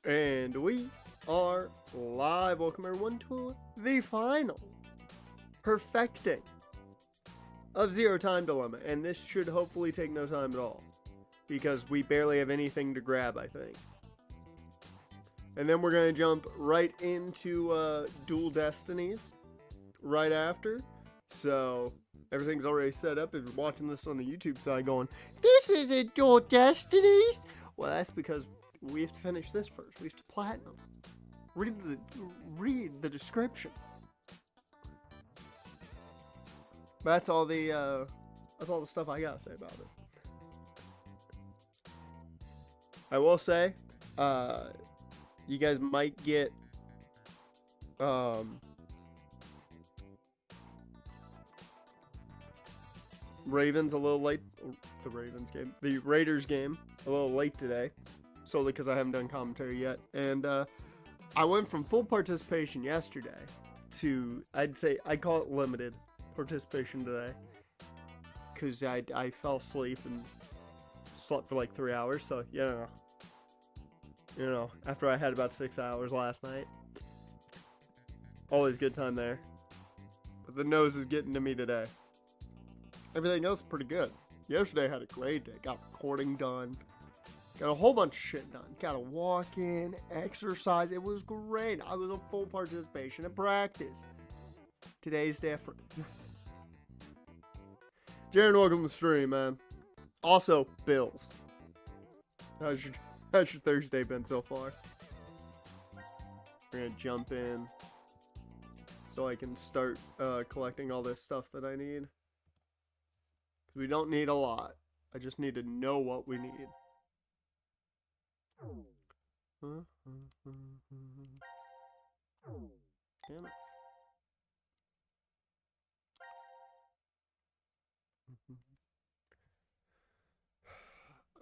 And we are live. Welcome everyone to the final perfecting of Zero Time Dilemma. And this should hopefully take no time at all, because we barely have anything to grab, I think. And then we're going to jump right into Dual Destinies right after. So everything's already set up. If you're watching this on the YouTube side going, this isn't Dual Destinies. Well, that's because we have to finish this first. We have to platinum. Read the description. That's all the stuff I gotta say about it. I will say, you guys might get Ravens a little late. The Raiders game a little late today, solely because I haven't done commentary yet. And I went from full participation yesterday to, I'd call it limited participation today, because I fell asleep and slept for like 3 hours. So you know, after I had about 6 hours last night, always good time there. But the nose is getting to me today. Everything else is pretty good. Yesterday I had a great day. Got recording done. Got a whole bunch of shit done. Got a walk-in, exercise. It was great. I was a full participation in practice. Today's different. Jared, welcome to the stream, man. Also, Bills. How's your Thursday been so far? We're gonna jump in so I can start collecting all this stuff that I need. We don't need a lot. I just need to know what we need. Damn it.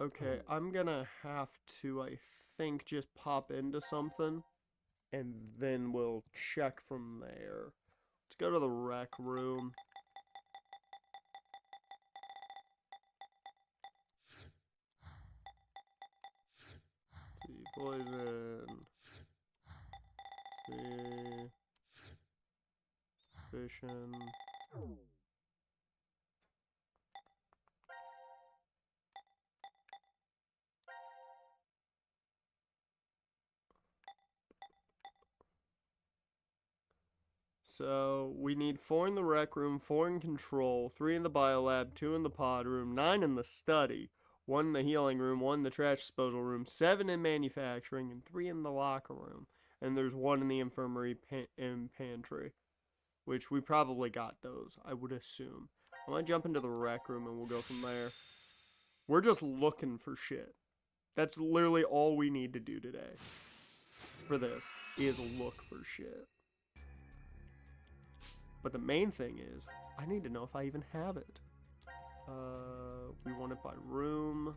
Okay, I'm gonna have to, I think, just pop into something, and then we'll check from there. Let's go to the rec room. Poison. Suspicion. So we need 4 in the rec room, 4 in control, 3 in the biolab, 2 in the pod room, 9 in the study, 1 in the healing room, 1 in the trash disposal room, 7 in manufacturing, and 3 in the locker room. And there's 1 in the infirmary and pantry, which we probably got those, I would assume. I'm gonna jump into the rec room and we'll go from there. We're just looking for shit. That's literally all we need to do today for this, is look for shit. But the main thing is, I need to know if I even have it. We want it by room.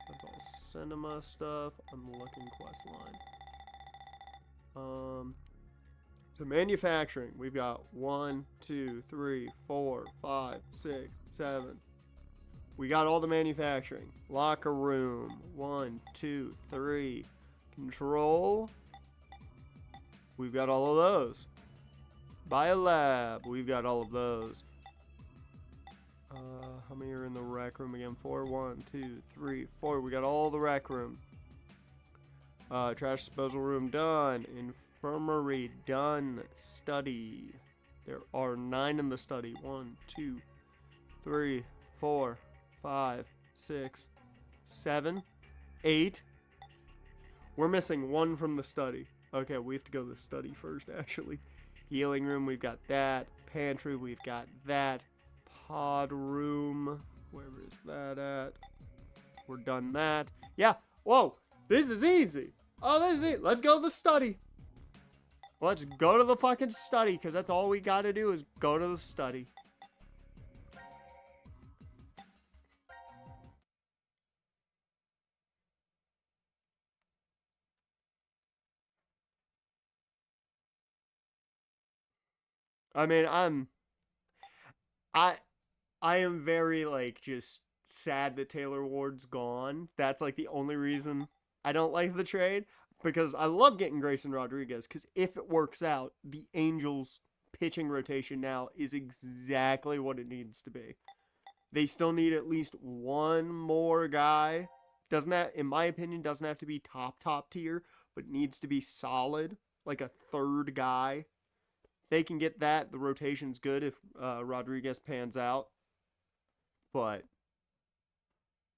That's all cinema stuff. I'm looking quest line. So manufacturing, we've got 1, 2, 3, 4, 5, 6, 7. We got all the manufacturing. Locker room, 1, 2, 3. Control. We've got all of those. Biolab, we've got all of those. How many are in the rec room again? 4, 1, 2, 3, 4. We got all the rec room. Trash disposal room done. Infirmary done. Study. There are 9 in the study. 1, 2, 3, 4, 5, 6, 7, 8. We're missing 1 from the study. Okay, we have to go to the study first, actually. Healing room, we've got that. Pantry, we've got that. Pod room, where is that at? We're done that. Yeah, whoa, this is easy. Oh, this is easy. Let's go to the study. Let's go to the fucking study, because that's all we gotta do is go to the study. I mean, I am very, like, just sad that Taylor Ward's gone. That's like the only reason I don't like the trade, because I love getting Grayson Rodriguez, because if it works out, the Angels pitching rotation now is exactly what it needs to be. They still need at least one more guy. Doesn't that, in my opinion, doesn't have to be top tier, but needs to be solid, like a third guy. If they can get that, the rotation's good if Rodriguez pans out. But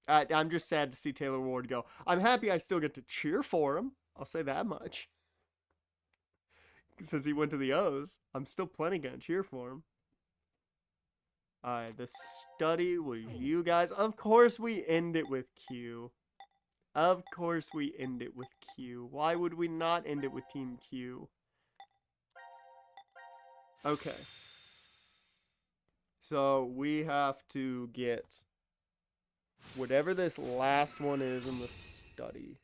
I'm just sad to see Taylor Ward go. I'm happy I still get to cheer for him. I'll say that much. Since he went to the O's, I'm still plenty gonna cheer for him. Alright, the study was you guys. Of course we end it with Q. Of course we end it with Q. Why would we not end it with Team Q? Okay. So we have to get whatever this last one is in the study.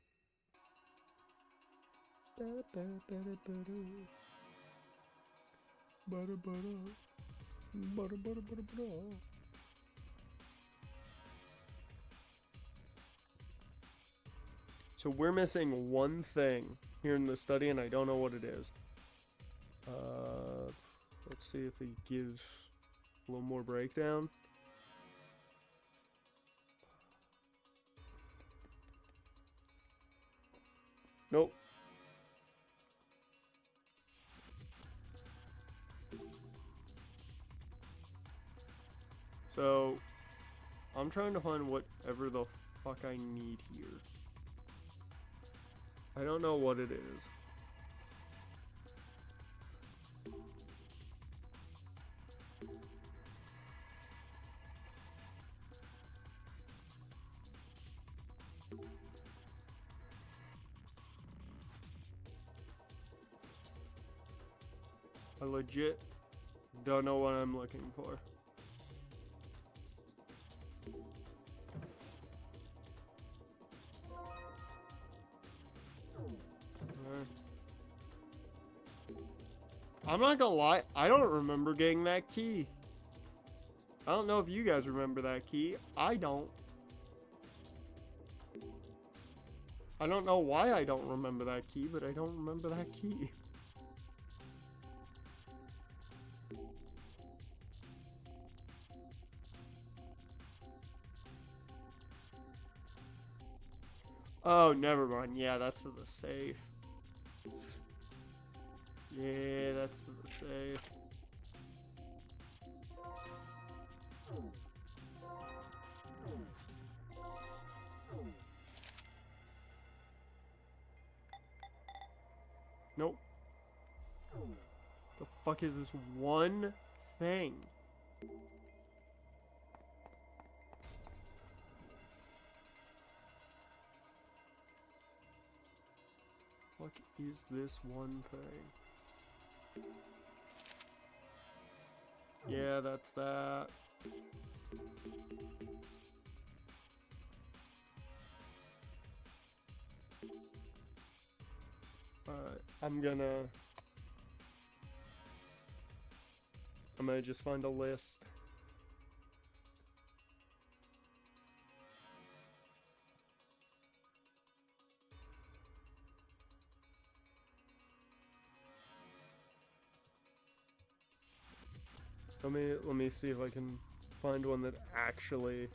So we're missing one thing here in the study, and I don't know what it is. Let's see if he gives a little more breakdown. Nope. So, I'm trying to find whatever the fuck I need here. I don't know what it is. I legit don't know what I'm looking for. I'm not gonna lie, I don't remember getting that key. I don't know if you guys remember that key. I don't. I don't know why I don't remember that key, but I don't remember that key. Oh, never mind. Yeah, that's to the safe. Yeah, that's to the safe. Nope. The fuck is this one thing? What is this one thing? Yeah, that's that. Alright, I'm gonna just find a list. Let me see if I can find one that actually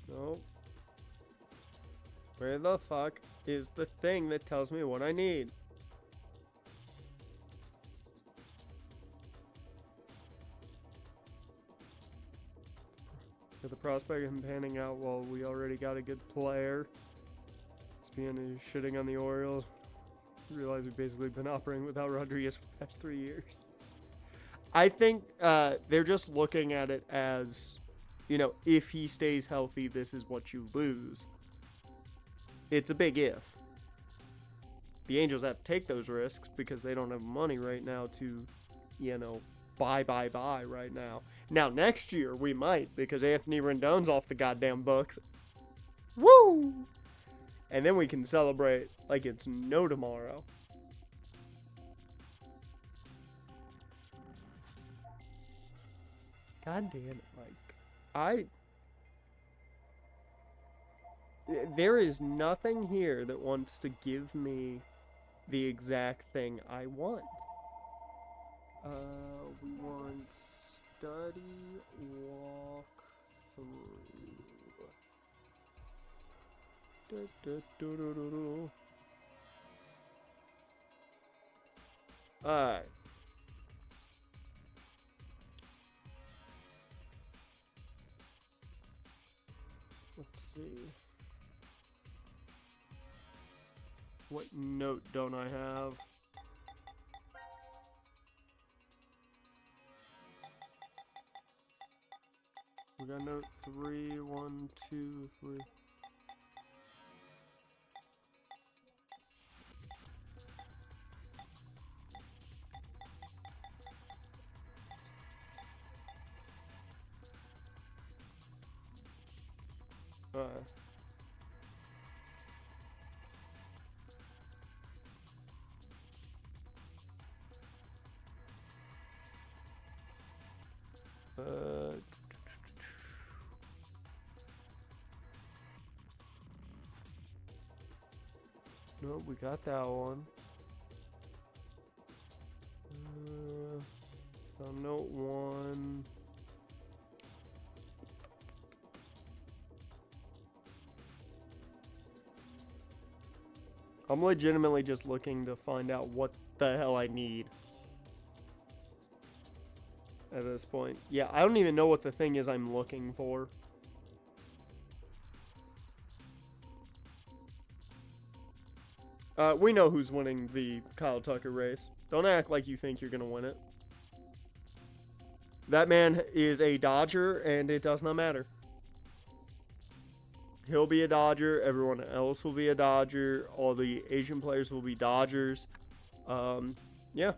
Nope. Where the fuck is the thing that tells me what I need? For the prospect of him panning out, well, we already got a good player. Speaking of shitting on the Orioles, realize we've basically been operating without Rodriguez for the past 3 years. I think they're just looking at it as, you know, if he stays healthy, this is what you lose. It's a big if. The Angels have to take those risks because they don't have money right now to, you know, buy right now. Now, next year, we might, because Anthony Rendon's off the goddamn books. Woo! And then we can celebrate like it's no tomorrow. God damn it, Mike. There is nothing here that wants to give me the exact thing I want. We want study walk through. Alright. Let's see. What note don't I have? We got note 3, 1, 2, 3. No, we got that one. Found note 1. I'm legitimately just looking to find out what the hell I need at this point. Yeah, I don't even know what the thing is I'm looking for. We know who's winning the Kyle Tucker race. Don't act like you think you're going to win it. That man is a Dodger, and it does not matter. He'll be a Dodger. Everyone else will be a Dodger. All the Asian players will be Dodgers. Yeah.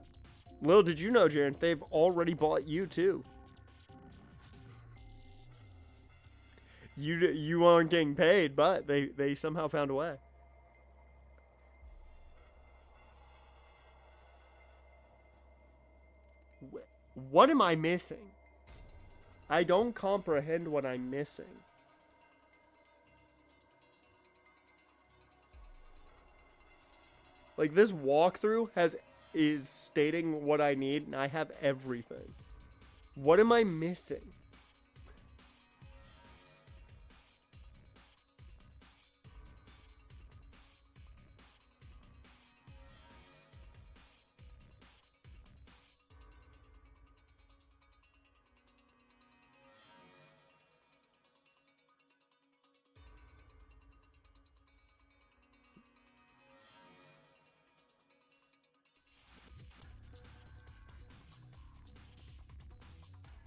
Lil, did you know, Jaren, they've already bought you, too. You aren't getting paid, but they somehow found a way. What am I missing? I don't comprehend what I'm missing. Like, this walkthrough is stating what I need, and I have everything. What am I missing?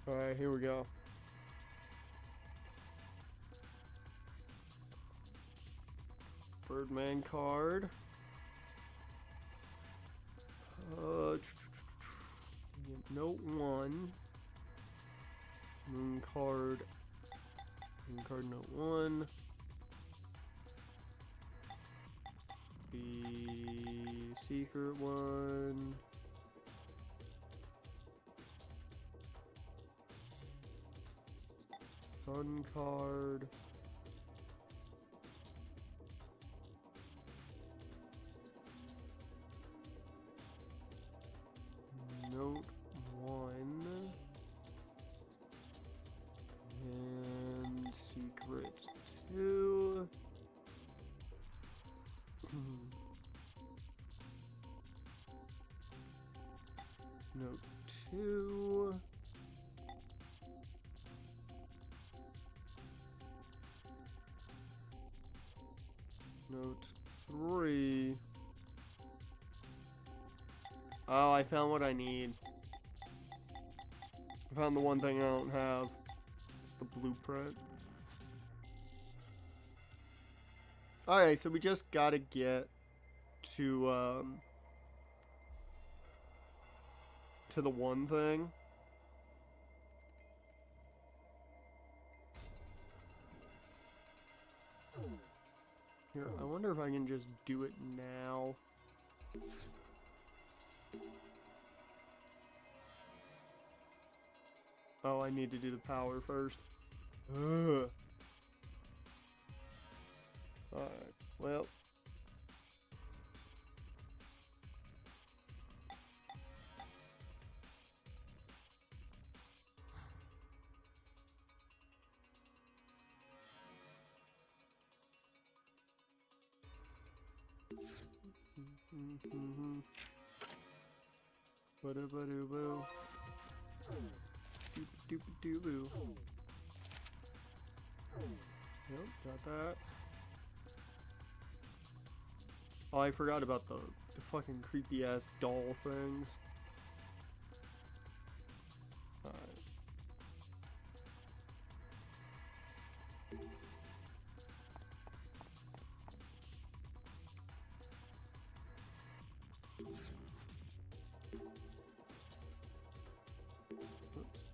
Alright, here we go. Birdman card. Note 1. Moon card. Moon card note 1. The secret one. Sun card. Note 1. And secret 2. Note 2. Note 3. Oh, I found what I need. I found the one thing I don't have. It's the blueprint. Alright, so we just gotta get to the one thing. Here, I wonder if I can just do it now. Oh, I need to do the power first. Ugh. Alright, well. Ba-da-ba-doo-boo. Doop-a-doop-a-doo-boo. Yep, got that. Oh, I forgot about the fucking creepy ass doll things. Alright. Oops.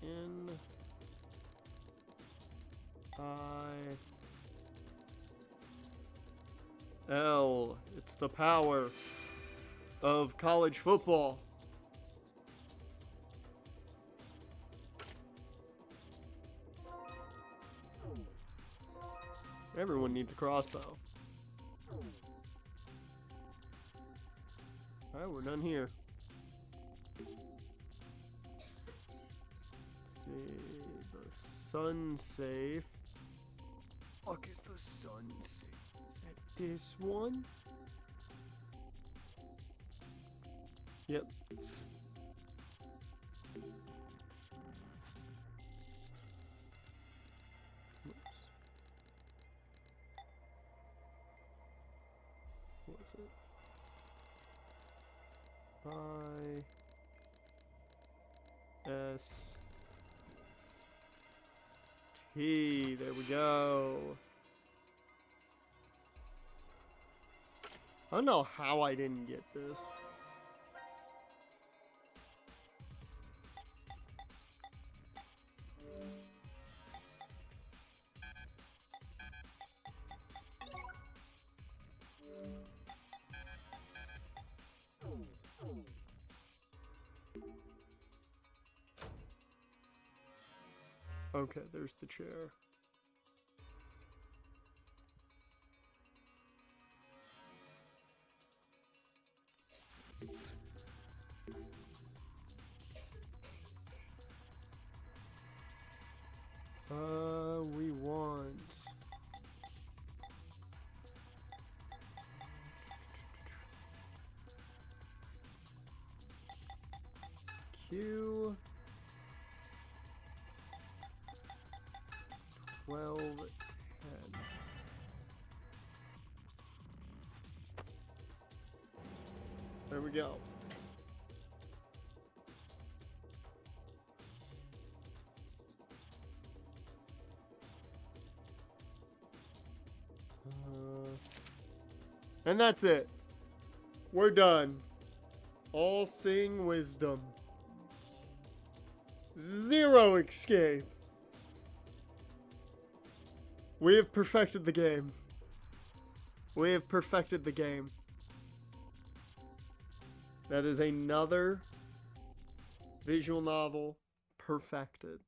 N I L. It's the power of college football. Everyone needs a crossbow. Alright, we're done here. See, the sun safe. Fuck is the sun safe? Is that this one? Yep. Oops. What was it? I-S-T. There we go. I don't know how I didn't get this. Okay, there's the chair. We want Q 12 10. There we go. And that's it. We're done. All sing wisdom. 0 escape. We have perfected the game. We have perfected the game. That is another visual novel perfected.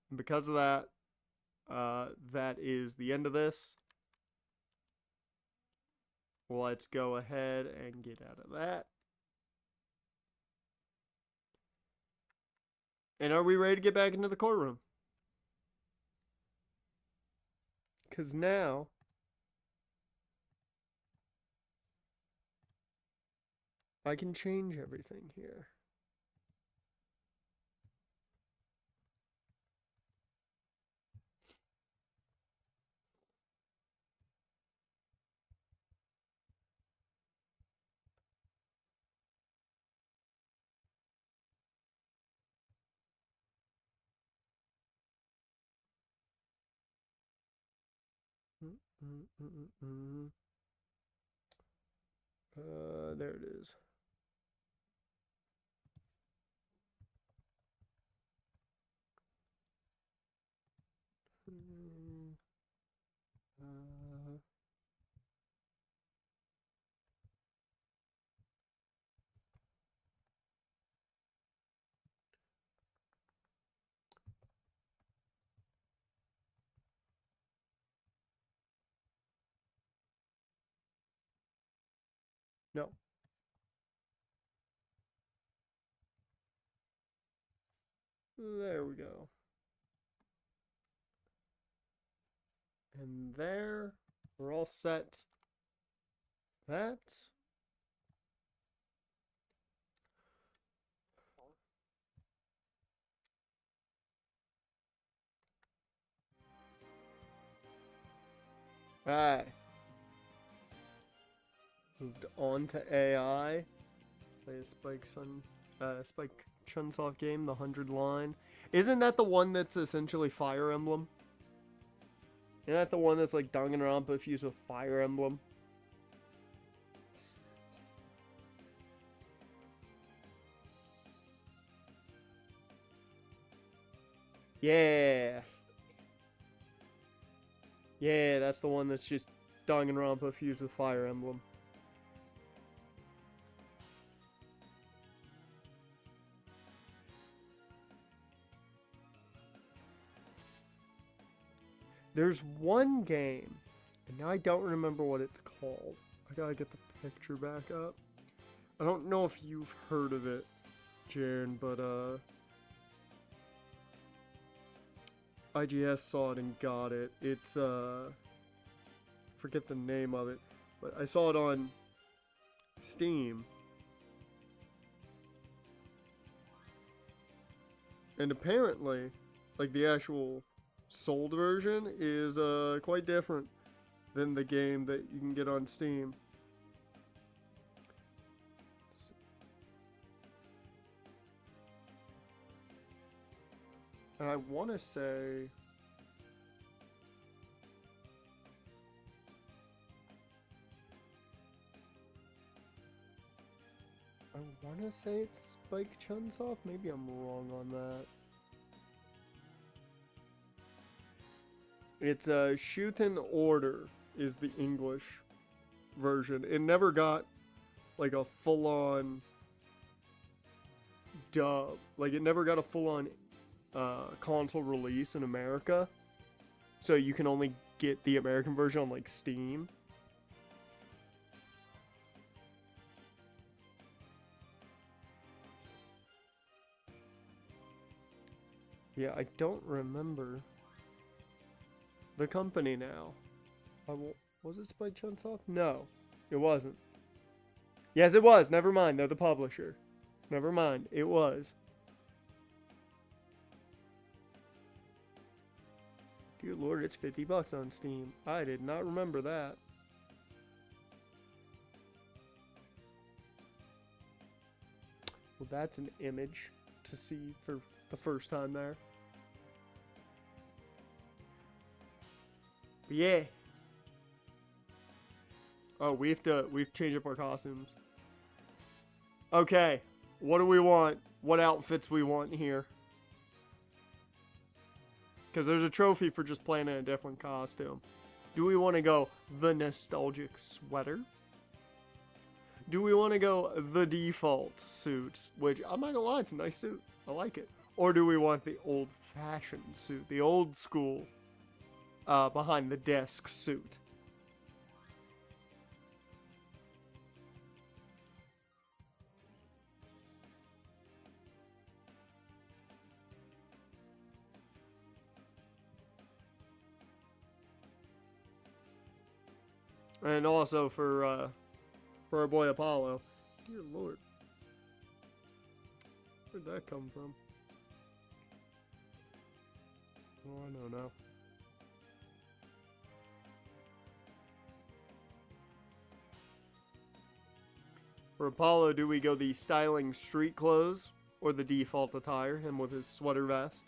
And because of that, that is the end of this. Let's go ahead and get out of that. And are we ready to get back into the courtroom? Because now I can change everything here. There it is. No. There we go. And there, we're all set. That's right. Moved on to AI. Play a Spike Chunsoft game, the 100 line. Isn't that the one that's essentially Fire Emblem? Isn't that the one that's like Danganronpa fused with Fire Emblem? Yeah. Yeah, that's the one that's just Danganronpa fused with Fire Emblem. There's one game, and now I don't remember what it's called. I gotta get the picture back up. I don't know if you've heard of it, Jaren, but IGS saw it and got it. It's forget the name of it, but I saw it on Steam. And apparently, like the actual sold version is quite different than the game that you can get on Steam. And I want to say it's Spike Chunsoft. Maybe I'm wrong on that. It's Shoot in Order is the English version. It never got like a full-on dub. Like it never got a full-on console release in America. So you can only get the American version on like Steam. Yeah, I don't remember the company now. Was it Spike Chunsoft? No, it wasn't. Yes, it was. Never mind. They're the publisher. Never mind. It was. Dear Lord, it's $50 on Steam. I did not remember that. Well, that's an image to see for the first time there. But yeah. Oh, we've changed up our costumes. Okay. What do we want? What outfits we want here? Because there's a trophy for just playing in a different costume. Do we want to go the nostalgic sweater? Do we want to go the default suit? Which, I'm not gonna lie, it's a nice suit. I like it. Or do we want the old-fashioned suit? The old school, behind the desk suit? And also for our boy Apollo. Dear Lord. Where'd that come from? Oh, I know now. For Apollo, do we go the styling street clothes or the default attire, him with his sweater vest?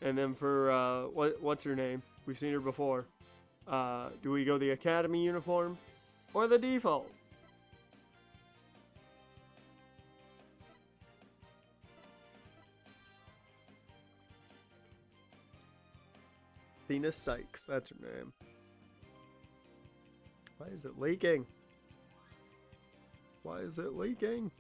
And then for, what's her name? We've seen her before. Do we go the Academy uniform or the default? Athena Sykes, that's her name. Why is it leaking? Why is it leaking?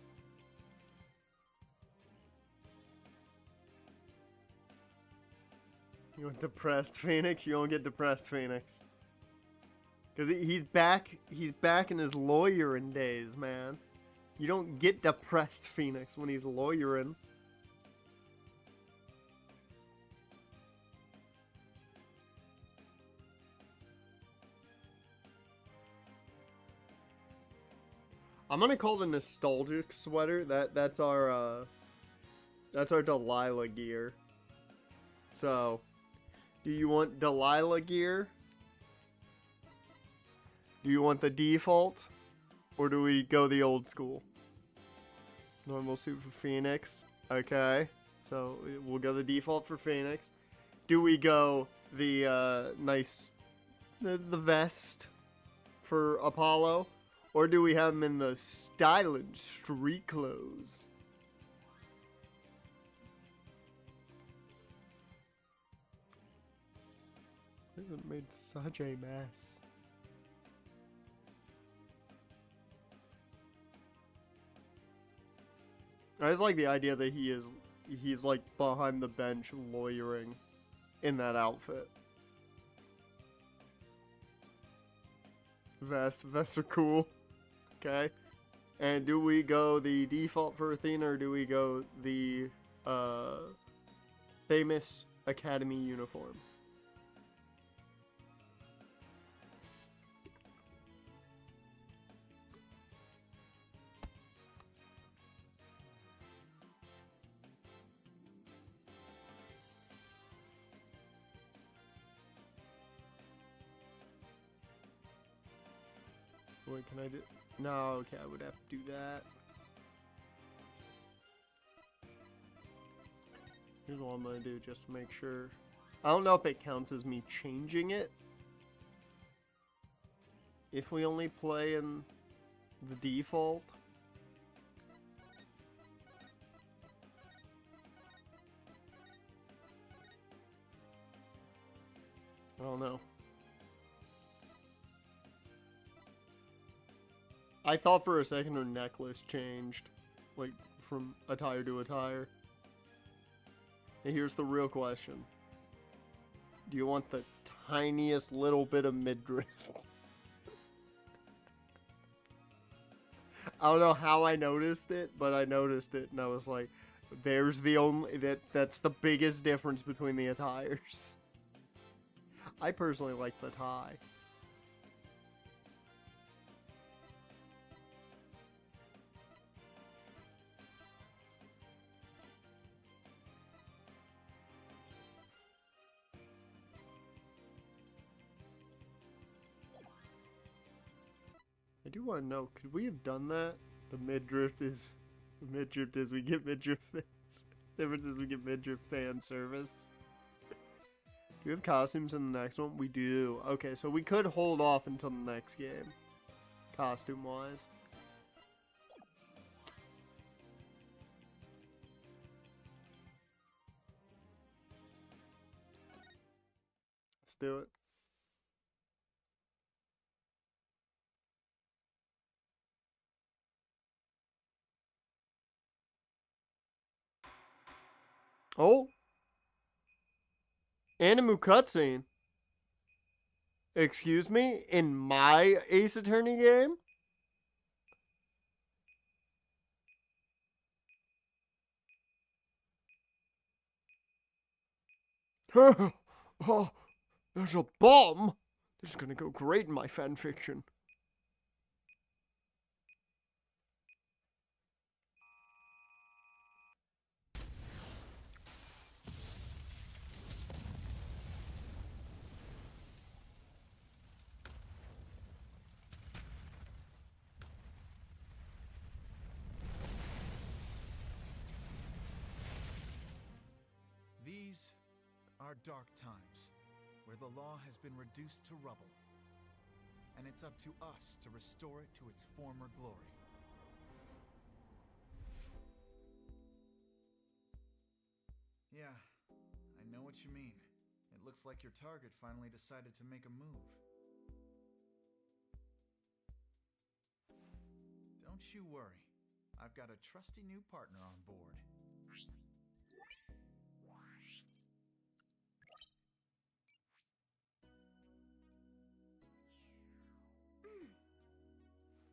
You want depressed Phoenix? You don't get depressed Phoenix. Because he's back in his lawyering days, man. You don't get depressed Phoenix when he's lawyering. I'm gonna call the nostalgic sweater. That's our Delilah gear. So, do you want Delilah gear? Do you want the default? Or do we go the old school? Normal suit for Phoenix. Okay. So, we'll go the default for Phoenix. Do we go the the vest for Apollo? Or do we have him in the styling street clothes? They haven't made such a mess. I just like the idea that he's like behind the bench lawyering in that outfit. Vests are cool. Okay. And do we go the default for Athena or do we go the famous Academy uniform? Wait, can I do... No, okay, I would have to do that. Here's what I'm gonna do, just to make sure. I don't know if it counts as me changing it. If we only play in the default. I don't know. I thought for a second her necklace changed, like, from attire to attire. And here's the real question. Do you want the tiniest little bit of midriff? I don't know how I noticed it, but I noticed it, and I was like, there's the only... That's the biggest difference between the attires. I personally like the tie. I do want to know, could we have done that? The midriff is we get midriff fans. The difference is we get midriff fan service. Do we have costumes in the next one? We do. Okay, so we could hold off until the next game. Costume wise. Let's do it. Oh! Animu cutscene. Excuse me? In my Ace Attorney game? Oh, there's a bomb! This is gonna go great in my fanfiction. These are dark times. where the law has been reduced to rubble. And it's up to us to restore it to its former glory. Yeah, I know what you mean. It looks like your target finally decided to make a move. Don't you worry. I've got a trusty new partner on board.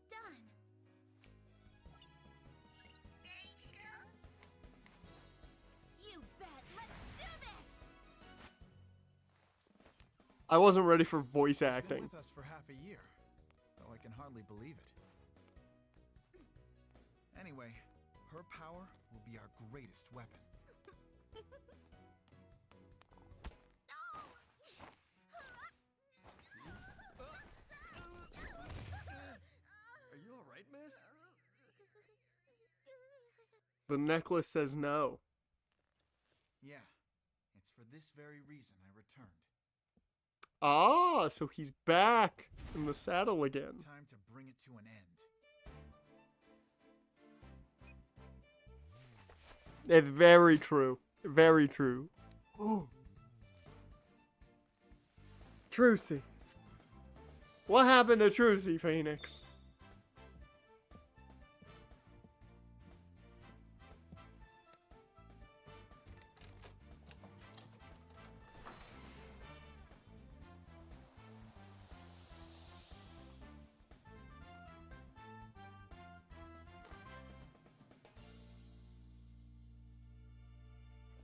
Done. You bet. Let's do this. I wasn't ready for voice She's been acting. with us for half a year, though I can hardly believe it. Anyway, her power will be our greatest weapon. Are you alright, miss? The necklace says no. Yeah, it's for this very reason I returned. Ah, so he's back in the saddle again. Time to bring it to an end. It's very true. Very true. Oh. Trucy. What happened to Trucy, Phoenix?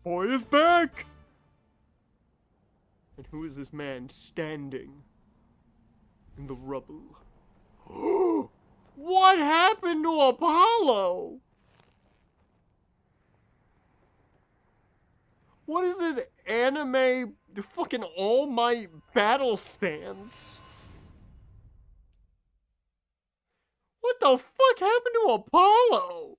Boy is back! And who is this man standing in the rubble? What happened to Apollo? What is this anime fucking All Might battle stance? What the fuck happened to Apollo?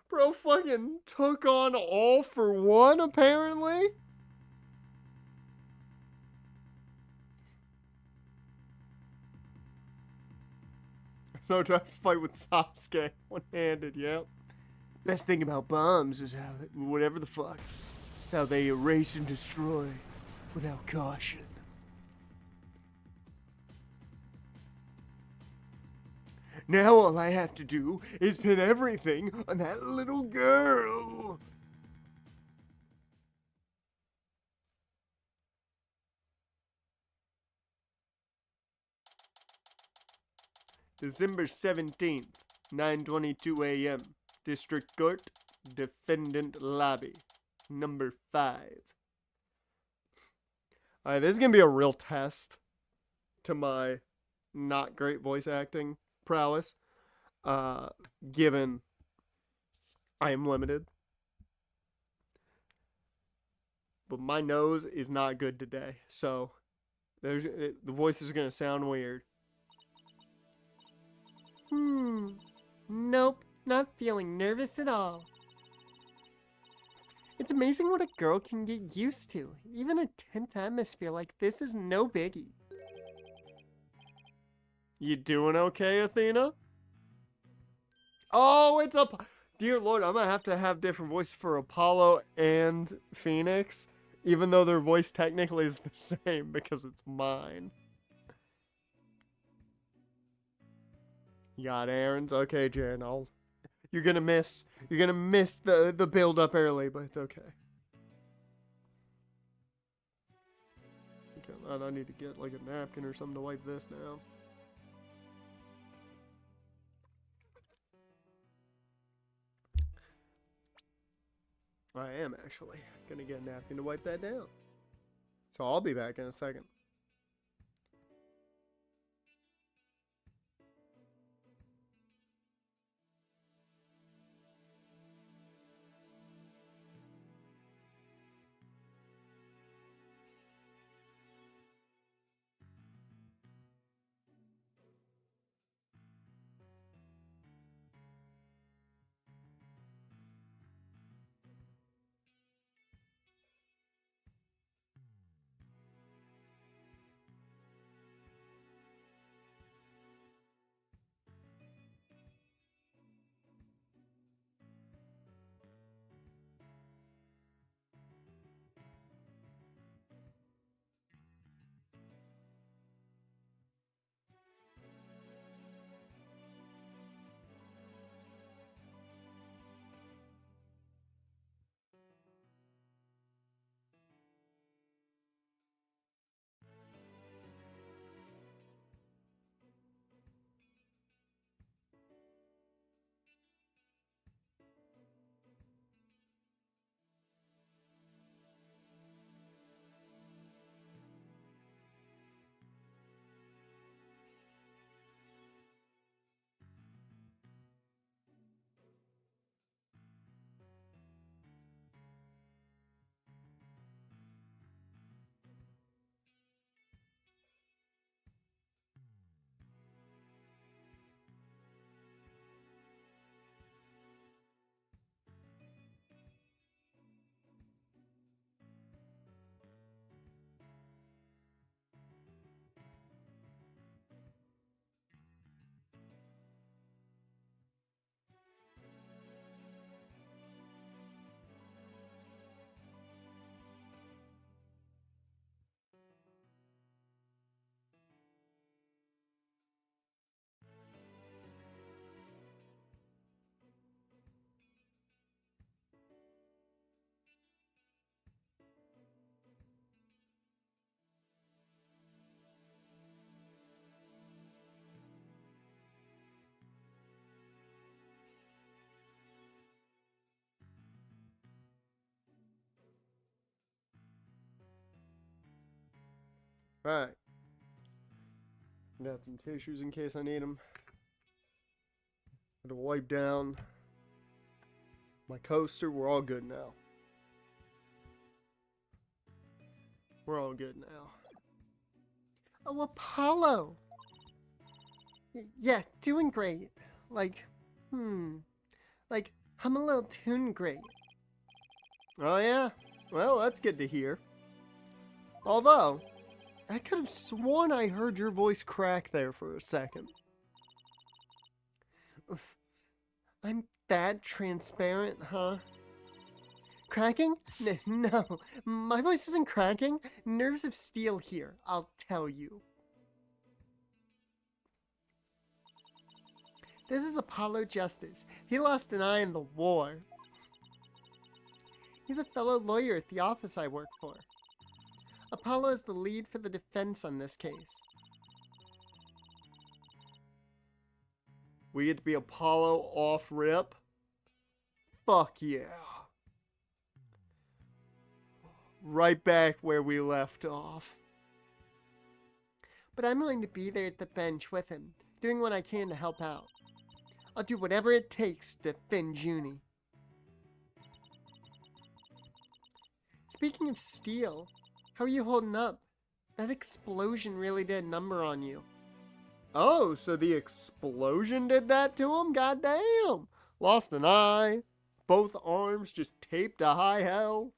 Bro fucking took on All for One, apparently? So try to fight with Sasuke one-handed, yep. Best thing about bombs is how, whatever the fuck, it's how they erase and destroy without caution. Now all I have to do is pin everything on that little girl. December 17th, 9:22 a.m. District Court, Defendant Lobby, number 5. Alright, this is gonna be a real test to my not great voice acting prowess, given I am limited. But my nose is not good today, so the voice is gonna sound weird. Nope, not feeling nervous at all. It's amazing what a girl can get used to. Even a tense atmosphere like this is no biggie. You doing okay, Athena? Oh, it's up. Dear Lord, I'm gonna have to have different voices for Apollo and Phoenix, even though their voice technically is the same because it's mine. You got errands? Okay, Jen, you're gonna miss the build up early, but it's okay. I need to get like a napkin or something to wipe this down. I am actually gonna get a napkin to wipe that down. So I'll be back in a second. Alright. Got some tissues in case I need them. Got to wipe down my coaster. We're all good now. We're all good now. Oh, Apollo! Yeah, doing great. Like, Like, I'm a little doing great. Oh, yeah? Well, that's good to hear. Although, I could have sworn I heard your voice crack there for a second. Oof. I'm that transparent, huh? Cracking? No, my voice isn't cracking. Nerves of steel here, I'll tell you. This is Apollo Justice. He lost an eye in the war. He's a fellow lawyer at the office I work for. Apollo is the lead for the defense on this case. We get to be Apollo off rip? Fuck yeah. Right back where we left off. But I'm going to be there at the bench with him, doing what I can to help out. I'll do whatever it takes to defend Junie. Speaking of steel, how are you holding up? That explosion really did a number on you. Oh, so the explosion did that to him? Goddamn! Lost an eye, both arms just taped to high hell,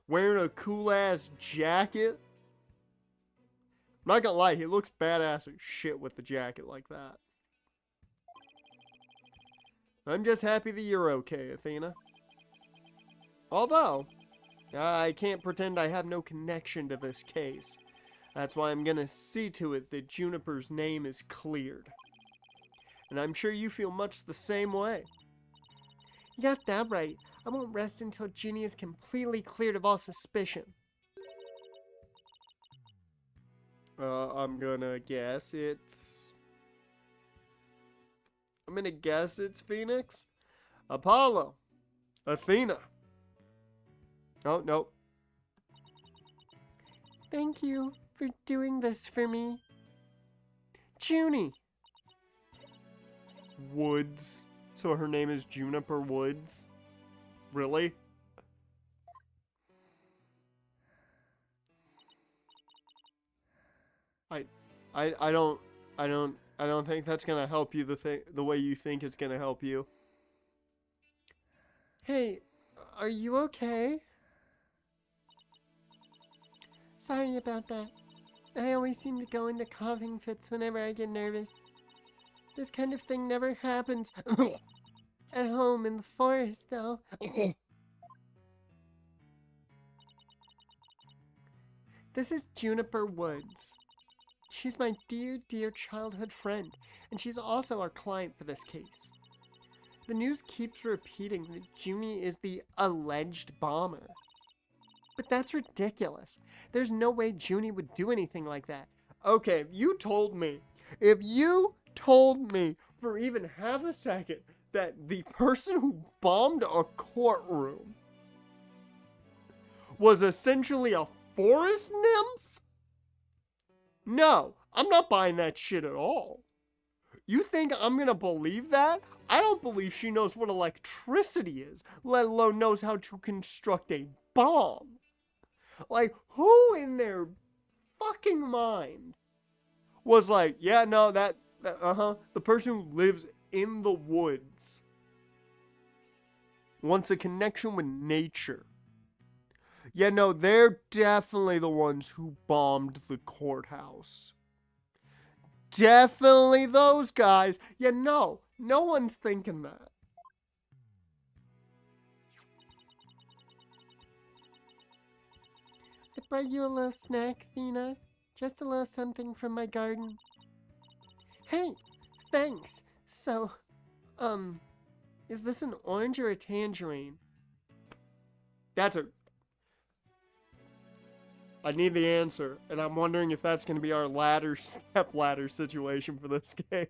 wearing a cool-ass jacket. I'm not gonna lie, he looks badass as shit with the jacket like that. I'm just happy that you're okay, Athena. Although, I can't pretend I have no connection to this case. That's why I'm gonna see to it that Juniper's name is cleared. And I'm sure you feel much the same way. You got that right. I won't rest until Junie is completely cleared of all suspicion. I'm gonna guess it's Phoenix, Apollo, Athena. Oh, no. Thank you for doing this for me. Junie. Woods. So her name is Juniper Woods? Really? I don't think that's gonna help you the way you think it's gonna help you. Hey, are you okay? Sorry about that. I always seem to go into coughing fits whenever I get nervous. This kind of thing never happens at home in the forest, though. This is Juniper Woods. She's my dear, dear childhood friend, and she's also our client for this case. The news keeps repeating that Junie is the alleged bomber. But that's ridiculous. There's no way Junie would do anything like that. Okay, if you told me for even half a second that the person who bombed a courtroom was essentially a forest nymph? No, I'm not buying that shit at all. You think I'm gonna believe that? I don't believe she knows what electricity is, let alone knows how to construct a bomb. Like, who in their fucking mind was like, yeah, no, the person who lives in the woods wants a connection with nature. Yeah, no, they're definitely the ones who bombed the courthouse. Definitely those guys. Yeah, no one's thinking that. I brought you a little snack, Athena. Just a little something from my garden. Hey, thanks. So, is this an orange or a tangerine? I need the answer, and I'm wondering if that's going to be our step ladder situation for this game.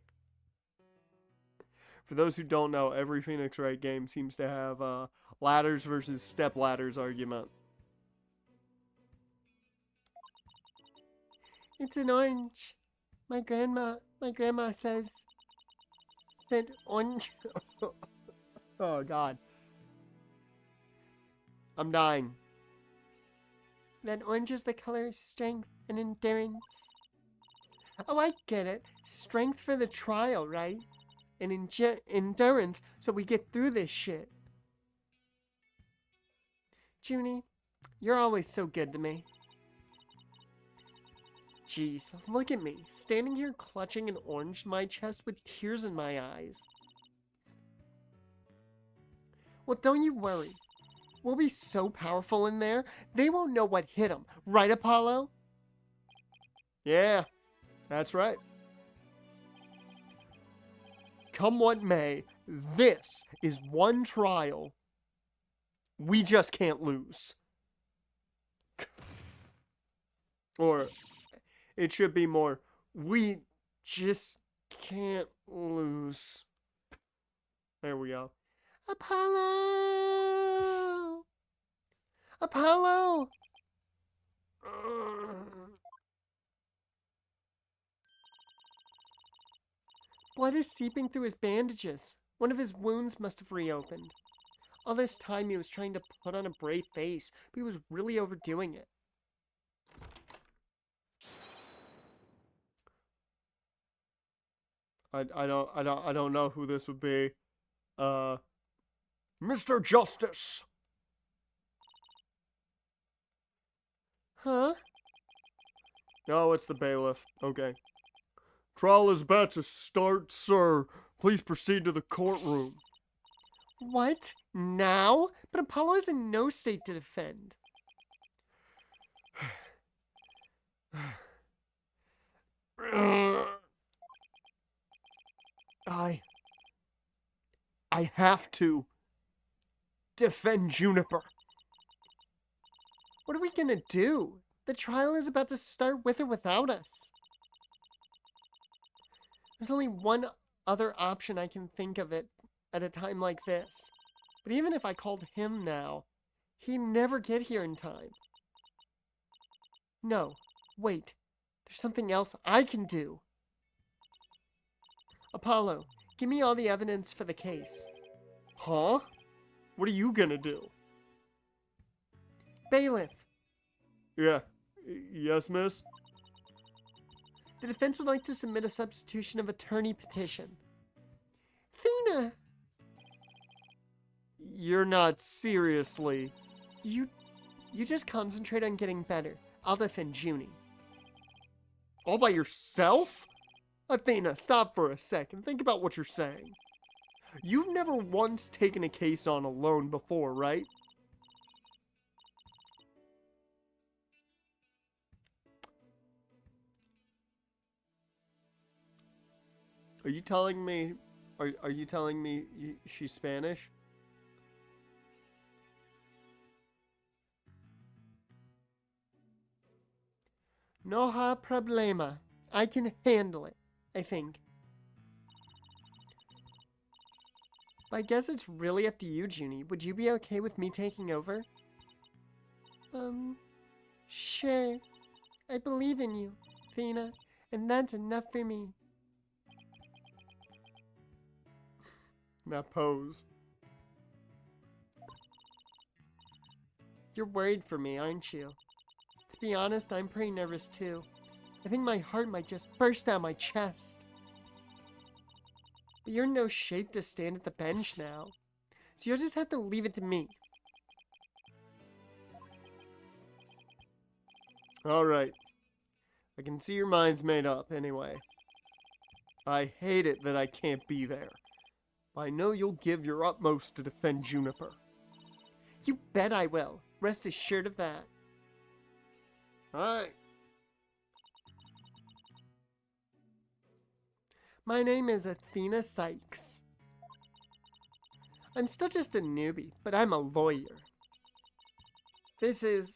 For those who don't know, every Phoenix Wright game seems to have ladders versus step ladders argument. It's an orange. My grandma says that orange... Oh, God. I'm dying. That orange is the color of strength and endurance. Oh, I get it. Strength for the trial, right? And endurance so we get through this shit. Junie, you're always so good to me. Jeez, look at me, standing here clutching an orange to my chest with tears in my eyes. Well, don't you worry. We'll be so powerful in there, they won't know what hit them. Right, Apollo? Yeah, that's right. Come what may, this is one trial we just can't lose. Or it should be more, we just can't lose. There we go. Apollo! Apollo! Blood is seeping through his bandages. One of his wounds must have reopened. All this time he was trying to put on a brave face, but he was really overdoing it. I don't know who this would be. Mr. Justice. Huh? Oh, it's the bailiff. Okay. Trial is about to start, sir. Please proceed to the courtroom. What? Now? But Apollo is in no state to defend. I have to defend Juniper. What are we gonna do? The trial is about to start with or without us. There's only one other option I can think of it at a time like this. But even if I called him now, he'd never get here in time. No, wait. There's something else I can do. Apollo, give me all the evidence for the case. Huh? What are you gonna do? Bailiff. Yeah. Yes, miss? The defense would like to submit a substitution of attorney petition. Athena! You're not seriously... You just concentrate on getting better. I'll defend Junie. All by yourself? Athena, stop for a second. Think about what you're saying. You've never once taken a case on alone before, right? Are you telling me... Are you telling me she's Spanish? No ha problema. I can handle it, I think. But I guess it's really up to you, Junie. Would you be okay with me taking over? Sure. I believe in you, Athena, and that's enough for me. That pose. You're worried for me, aren't you? To be honest, I'm pretty nervous too. I think my heart might just burst out my chest. But you're in no shape to stand at the bench now, so you'll just have to leave it to me. Alright. I can see your mind's made up anyway. I hate it that I can't be there. But I know you'll give your utmost to defend Juniper. You bet I will. Rest assured of that. Alright. My name is Athena Sykes. I'm still just a newbie, but I'm a lawyer. This is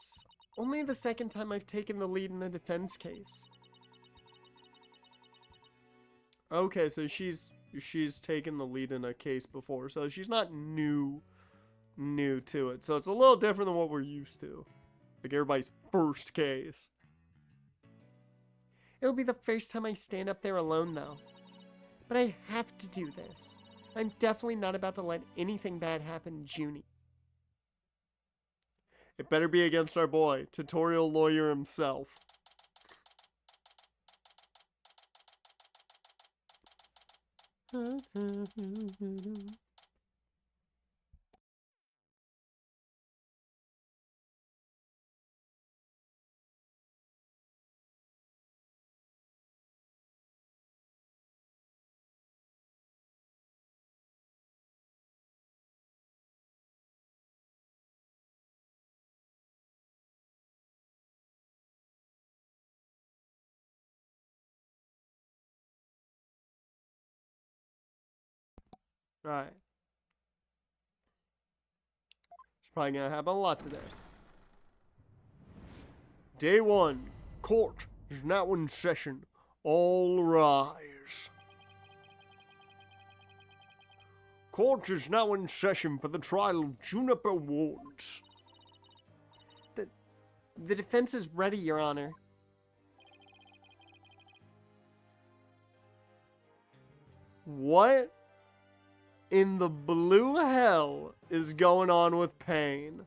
only the second time I've taken the lead in a defense case. Okay, so she's taken the lead in a case before, so she's not new to it. So it's a little different than what we're used to. Like everybody's first case. It'll be the first time I stand up there alone, though. But I have to do this. I'm definitely not about to let anything bad happen to Junie. It better be against our boy, tutorial lawyer himself. Alright. It's probably gonna happen a lot today. Day 1. Court is now in session. All rise. Court is now in session for the trial of Juniper Woods. The defense is ready, Your Honor. What in the blue hell is going on with Payne?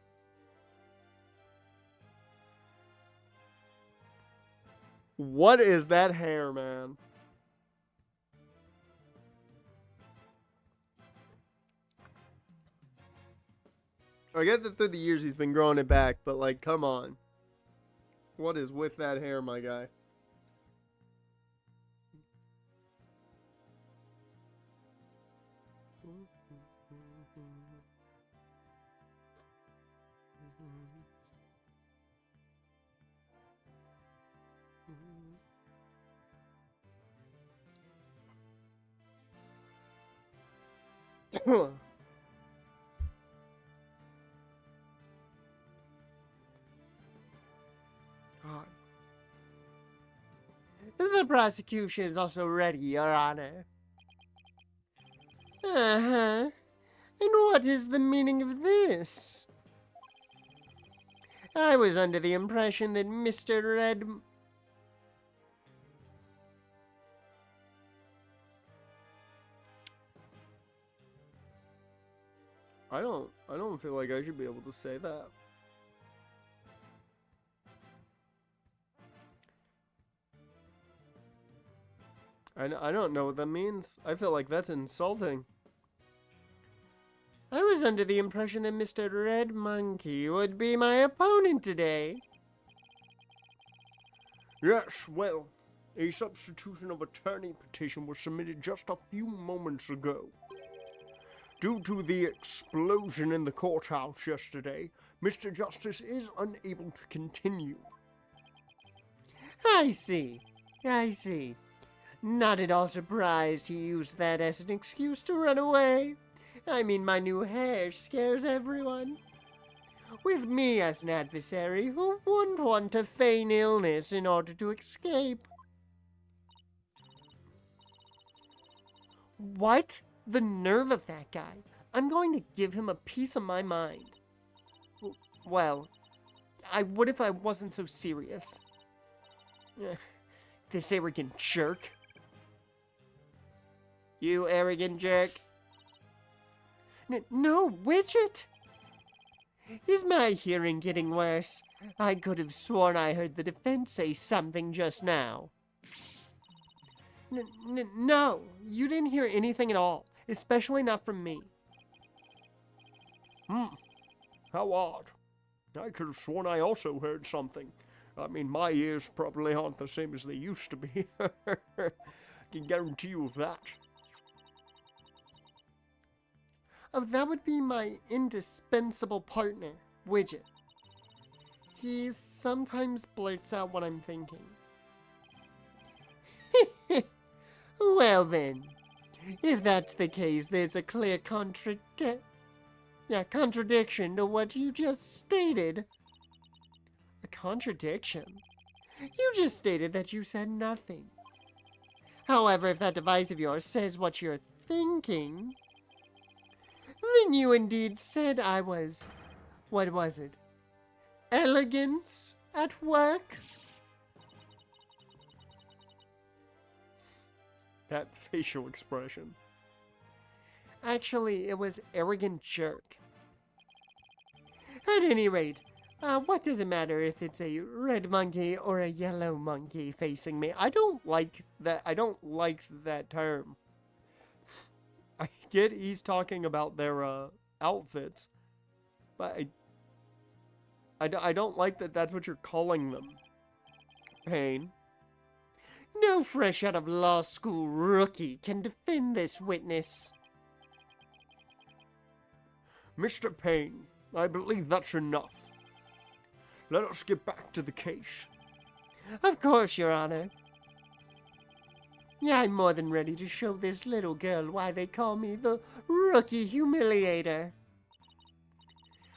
What is that hair, man? I get that through the years he's been growing it back, but like, come on. What is with that hair, my guy? The prosecution is also ready, Your Honor. Uh-huh. And what is the meaning of this? I was under the impression that Mr. Red... I don't feel like I should be able to say that. I don't know what that means. I feel like that's insulting. I was under the impression that Mr. Red Monkey would be my opponent today. Yes, well, a substitution of attorney petition was submitted just a few moments ago. Due to the explosion in the courthouse yesterday, Mr. Justice is unable to continue. I see. Not at all surprised he used that as an excuse to run away. I mean, my new hair scares everyone. With me as an adversary, who wouldn't want to feign illness in order to escape? What? The nerve of that guy. I'm going to give him a piece of my mind. Well, I would if I wasn't so serious. This arrogant jerk. You arrogant jerk. No, Widget! Is my hearing getting worse? I could have sworn I heard the defense say something just now. No, you didn't hear anything at all, especially not from me. How odd. I could have sworn I also heard something. I mean, my ears probably aren't the same as they used to be. I can guarantee you of that. Oh, that would be my indispensable partner, Widget. He sometimes blurts out what I'm thinking. Well then, if that's the case, there's a clear contradiction to what you just stated. A contradiction? You just stated that you said nothing. However, if that device of yours says what you're thinking, then you indeed said I was, what was it? Elegance at work? That facial expression. Actually, it was arrogant jerk. At any rate, what does it matter if it's a red monkey or a yellow monkey facing me? I don't like that. I don't like that term. I get he's talking about their outfits, but I don't like that that's what you're calling them. Payne. No fresh out of law school rookie can defend this witness. Mr. Payne, I believe that's enough. Let us get back to the case. Of course, Your Honor. Yeah, I'm more than ready to show this little girl why they call me the Rookie Humiliator.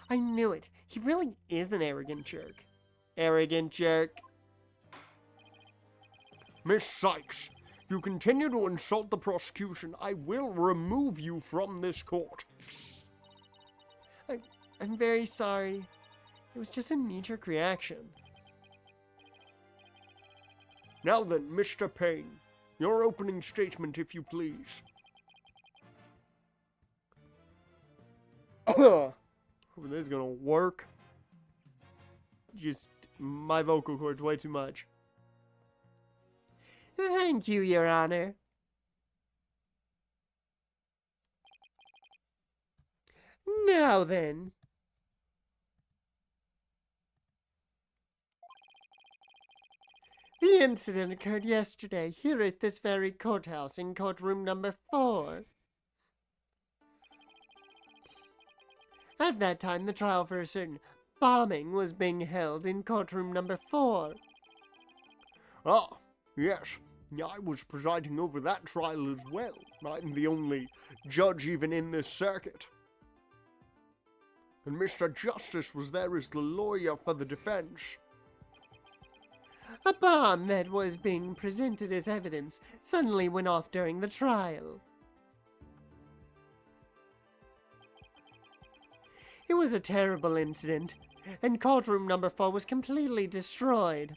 I knew it. He really is an arrogant jerk. Arrogant jerk. Miss Sykes, if you continue to insult the prosecution, I will remove you from this court. I'm very sorry. It was just a knee-jerk reaction. Now then, Mr. Payne, your opening statement, if you please. This is gonna work. Just, my vocal cords way too much. Thank you, Your Honor. Now then. The incident occurred yesterday here at this very courthouse in courtroom number 4. At that time, the trial for a certain bombing was being held in courtroom number 4. Ah, yes. I was presiding over that trial as well. I'm the only judge even in this circuit. And Mr. Justice was there as the lawyer for the defense. A bomb that was being presented as evidence suddenly went off during the trial. It was a terrible incident, and courtroom number 4 was completely destroyed.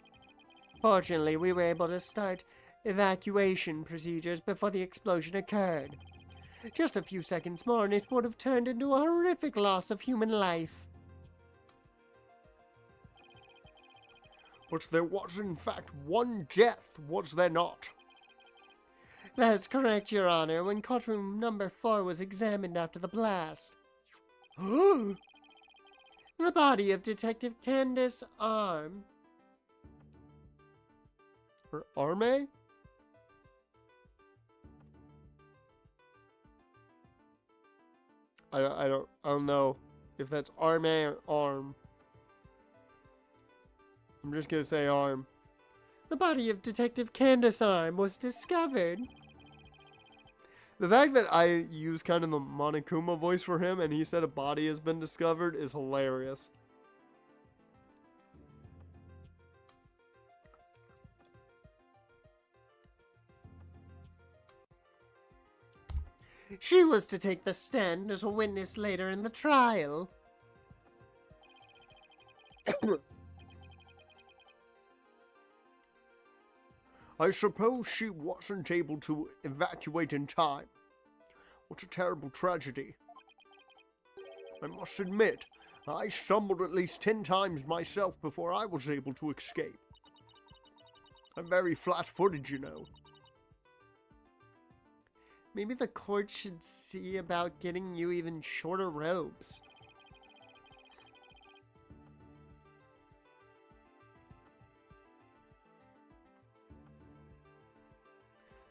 Fortunately, we were able to start evacuation procedures before the explosion occurred. Just a few seconds more and it would have turned into a horrific loss of human life. But there was in fact one death, was there not? That's correct, Your Honor, when courtroom number 4 was examined after the blast. The body of Detective Candace Arm. Or Arme? I don't know if that's Arme or Arm. I'm just gonna say Arm. The body of Detective Candace Arm was discovered. The fact that I use kind of the Monokuma voice for him and he said a body has been discovered is hilarious. She was to take the stand as a witness later in the trial. I suppose she wasn't able to evacuate in time. What a terrible tragedy. I must admit, I stumbled at least 10 times myself before I was able to escape. I'm very flat-footed, you know. Maybe the court should see about getting you even shorter robes.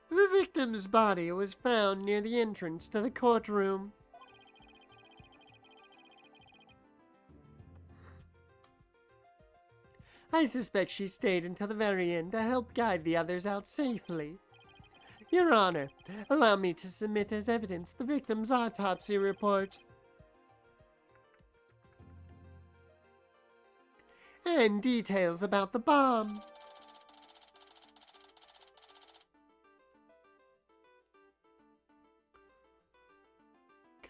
The victim's body was found near the entrance to the courtroom. I suspect she stayed until the very end to help guide the others out safely. Your Honor, allow me to submit as evidence the victim's autopsy report. And details about the bomb.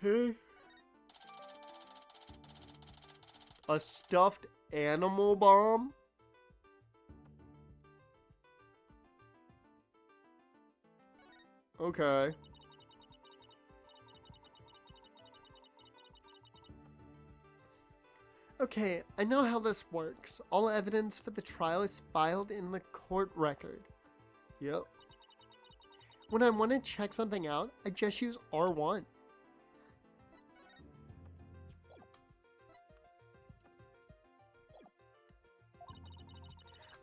Okay. A stuffed animal bomb? Okay. Okay, I know how this works. All evidence for the trial is filed in the court record. Yep. When I want to check something out, I just use R1.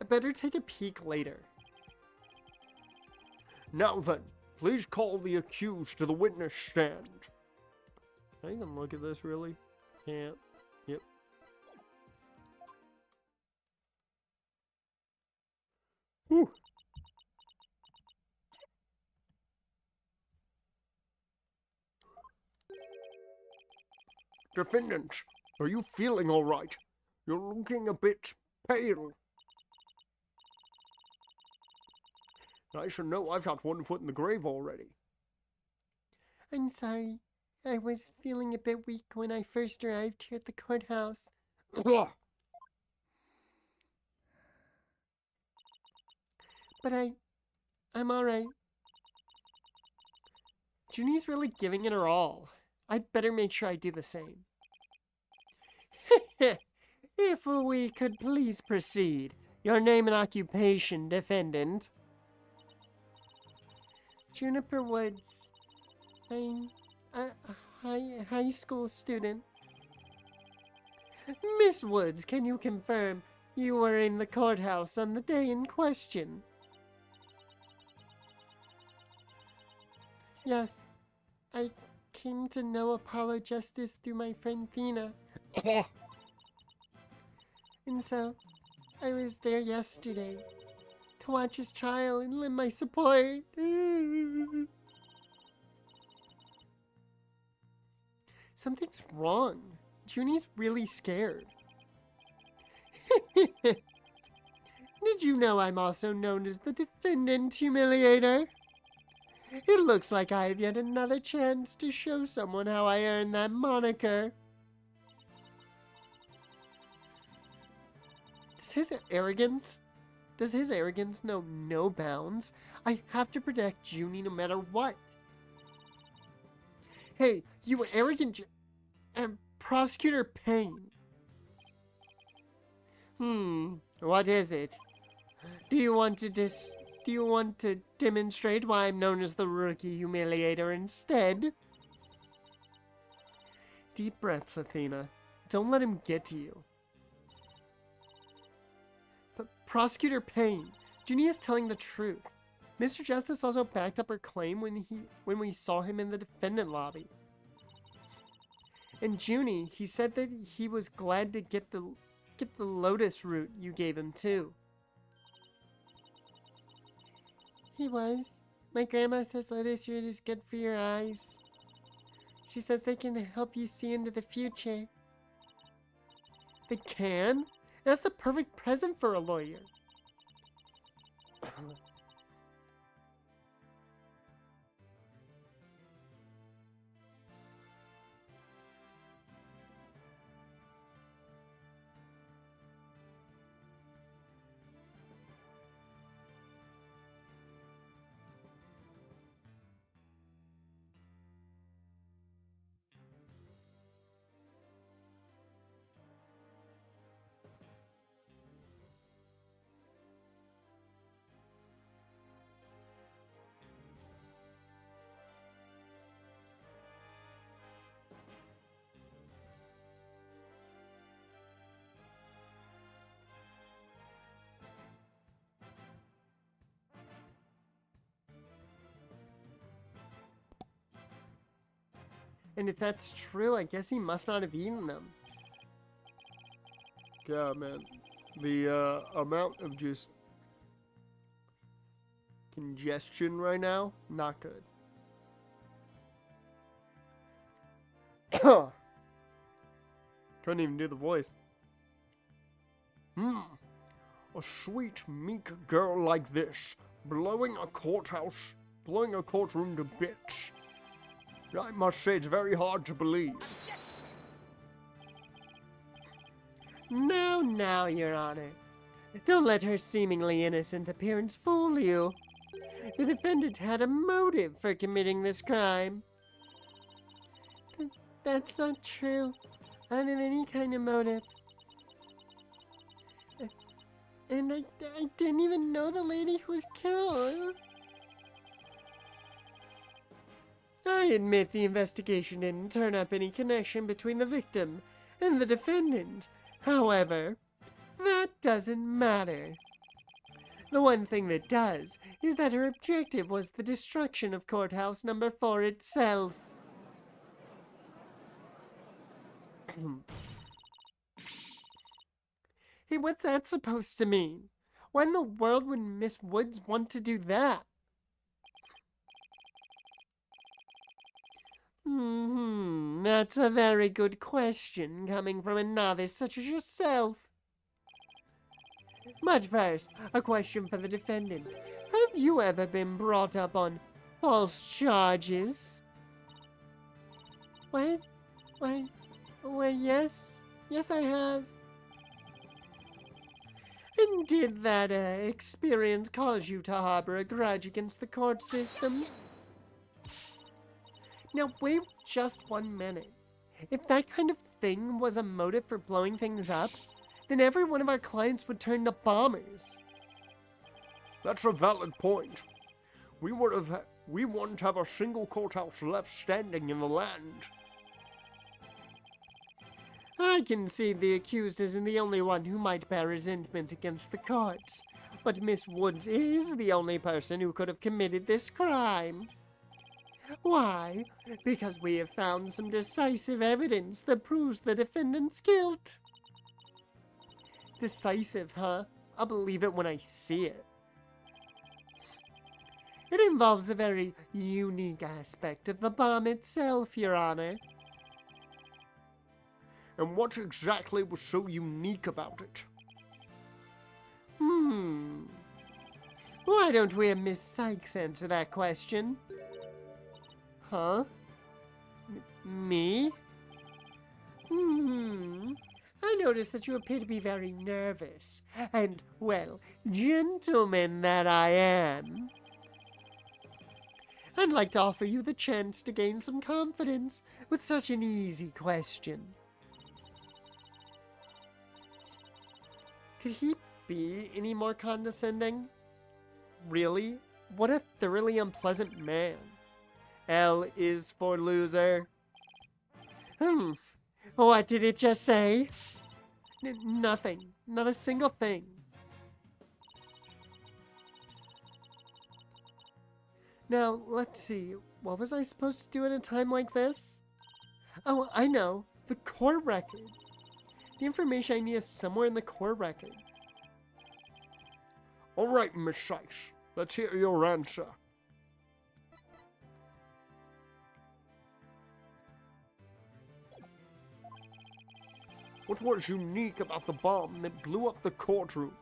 I better take a peek later. Now then, please call the accused to the witness stand. Can I even look at this, really? Can't. Yep. Whew. Defendant, are you feeling all right? You're looking a bit pale. I should know I've got one foot in the grave already. I'm sorry. I was feeling a bit weak when I first arrived here at the courthouse. But I'm alright. Junie's really giving it her all. I'd better make sure I do the same. If we could please proceed. Your name and occupation, defendant. Juniper Woods. I'm a high school student. Miss Woods, can you confirm you were in the courthouse on the day in question? Yes, I came to know Apollo Justice through my friend Thena. And so, I was there yesterday to watch his trial and lend my support. Something's wrong. Junie's really scared. Did you know I'm also known as the Defendant Humiliator? It looks like I have yet another chance to show someone how I earned that moniker. Does his arrogance know no bounds? I have to protect Junie no matter what. Hey, you arrogant Prosecutor Payne. What is it? Do you want to demonstrate why I'm known as the Rookie Humiliator instead? Deep breaths, Athena. Don't let him get to you. But Prosecutor Payne, Junie is telling the truth. Mr. Justice also backed up her claim when we saw him in the defendant lobby. And Junie, he said that he was glad to get the lotus root you gave him too. He was. My grandma says lotus root is good for your eyes. She says they can help you see into the future. They can? That's the perfect present for a lawyer. And if that's true, I guess he must not have eaten them. Yeah, man. The amount of just congestion right now, not good. Couldn't even do the voice. A sweet, meek girl like this, blowing a courtroom to bits. I must say it's very hard to believe. Now, Your Honor. Don't let her seemingly innocent appearance fool you. the defendant had a motive for committing this crime. That's not true. I don't have any kind of motive. And I didn't even know the lady who was killed. I admit the investigation didn't turn up any connection between the victim and the defendant. However, that doesn't matter. The one thing that does is that her objective was the destruction of Courthouse Number 4 itself. Hey, what's that supposed to mean? Why in the world would Miss Woods want to do that? That's a very good question coming from a novice such as yourself. But first, a question for the defendant. Have you ever been brought up on false charges? What? Well, yes. Yes, I have. And did that experience cause you to harbor a grudge against the court system? Now, wait just 1 minute. If that kind of thing was a motive for blowing things up, then every one of our clients would turn to bombers. That's a valid point. We wouldn't have a single courthouse left standing in the land. I concede the accused isn't the only one who might bear resentment against the courts, but Miss Woods is the only person who could have committed this crime. Why? Because we have found some decisive evidence that proves the defendant's guilt. Decisive, huh? I'll believe it when I see it. It involves a very unique aspect of the bomb itself, Your Honor. And what exactly was so unique about it? Why don't we have Miss Sykes answer that question? Huh? Me? I notice that you appear to be very nervous. And, well, gentleman that I am, I'd like to offer you the chance to gain some confidence with such an easy question. Could he be any more condescending? Really? What a thoroughly unpleasant man. L is for loser. What did it just say? Nothing. Not a single thing. Now, let's see. What was I supposed to do at a time like this? Oh, I know. The court record. The information I need is somewhere in the court record. All right, Miss Sykes. Let's hear your answer. What was unique about the bomb that blew up the courtroom?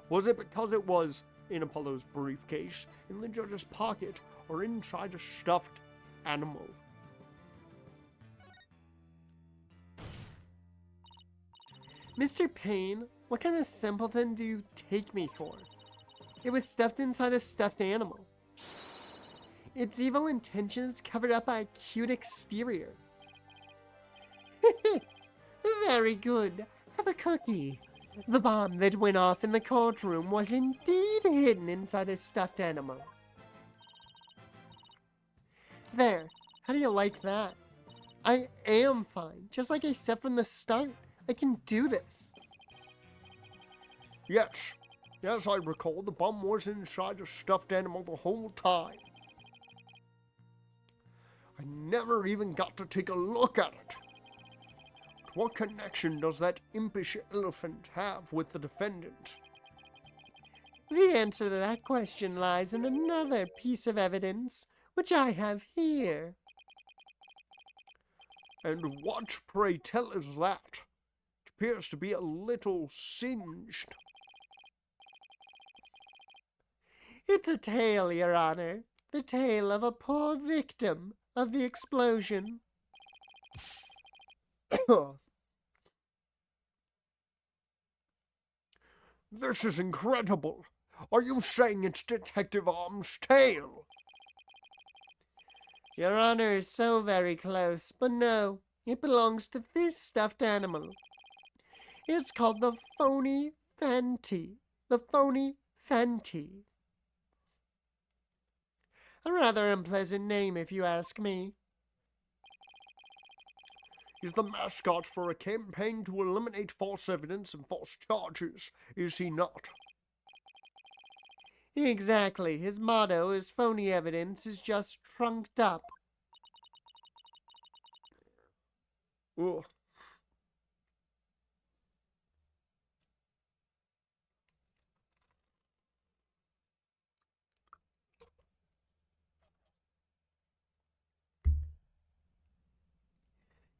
Was it because it was in Apollo's briefcase, in the judge's pocket, or inside a stuffed animal? Mr. Payne, what kind of simpleton do you take me for? It was stuffed inside a stuffed animal. Its evil intentions covered up by a cute exterior. Very good. Have a cookie. The bomb that went off in the courtroom was indeed hidden inside a stuffed animal. There. How do you like that? I am fine. Just like I said from the start. I can do this. Yes. As I recall, the bomb was inside a stuffed animal the whole time. I never even got to take a look at it. But what connection does that impish elephant have with the defendant? The answer to that question lies in another piece of evidence, which I have here. And what, pray tell, is that? It appears to be a little singed. It's a tale, Your Honor. The tale of a poor victim of the explosion. This is incredible. Are you saying it's Detective Arm's tail? Your Honor is so very close, but no, it belongs to this stuffed animal. It's called the phony Fanty. The phony Fanty. A rather unpleasant name, if you ask me. He's the mascot for a campaign to eliminate false evidence and false charges, is he not? Exactly. His motto is phony evidence is just trunked up. Ugh.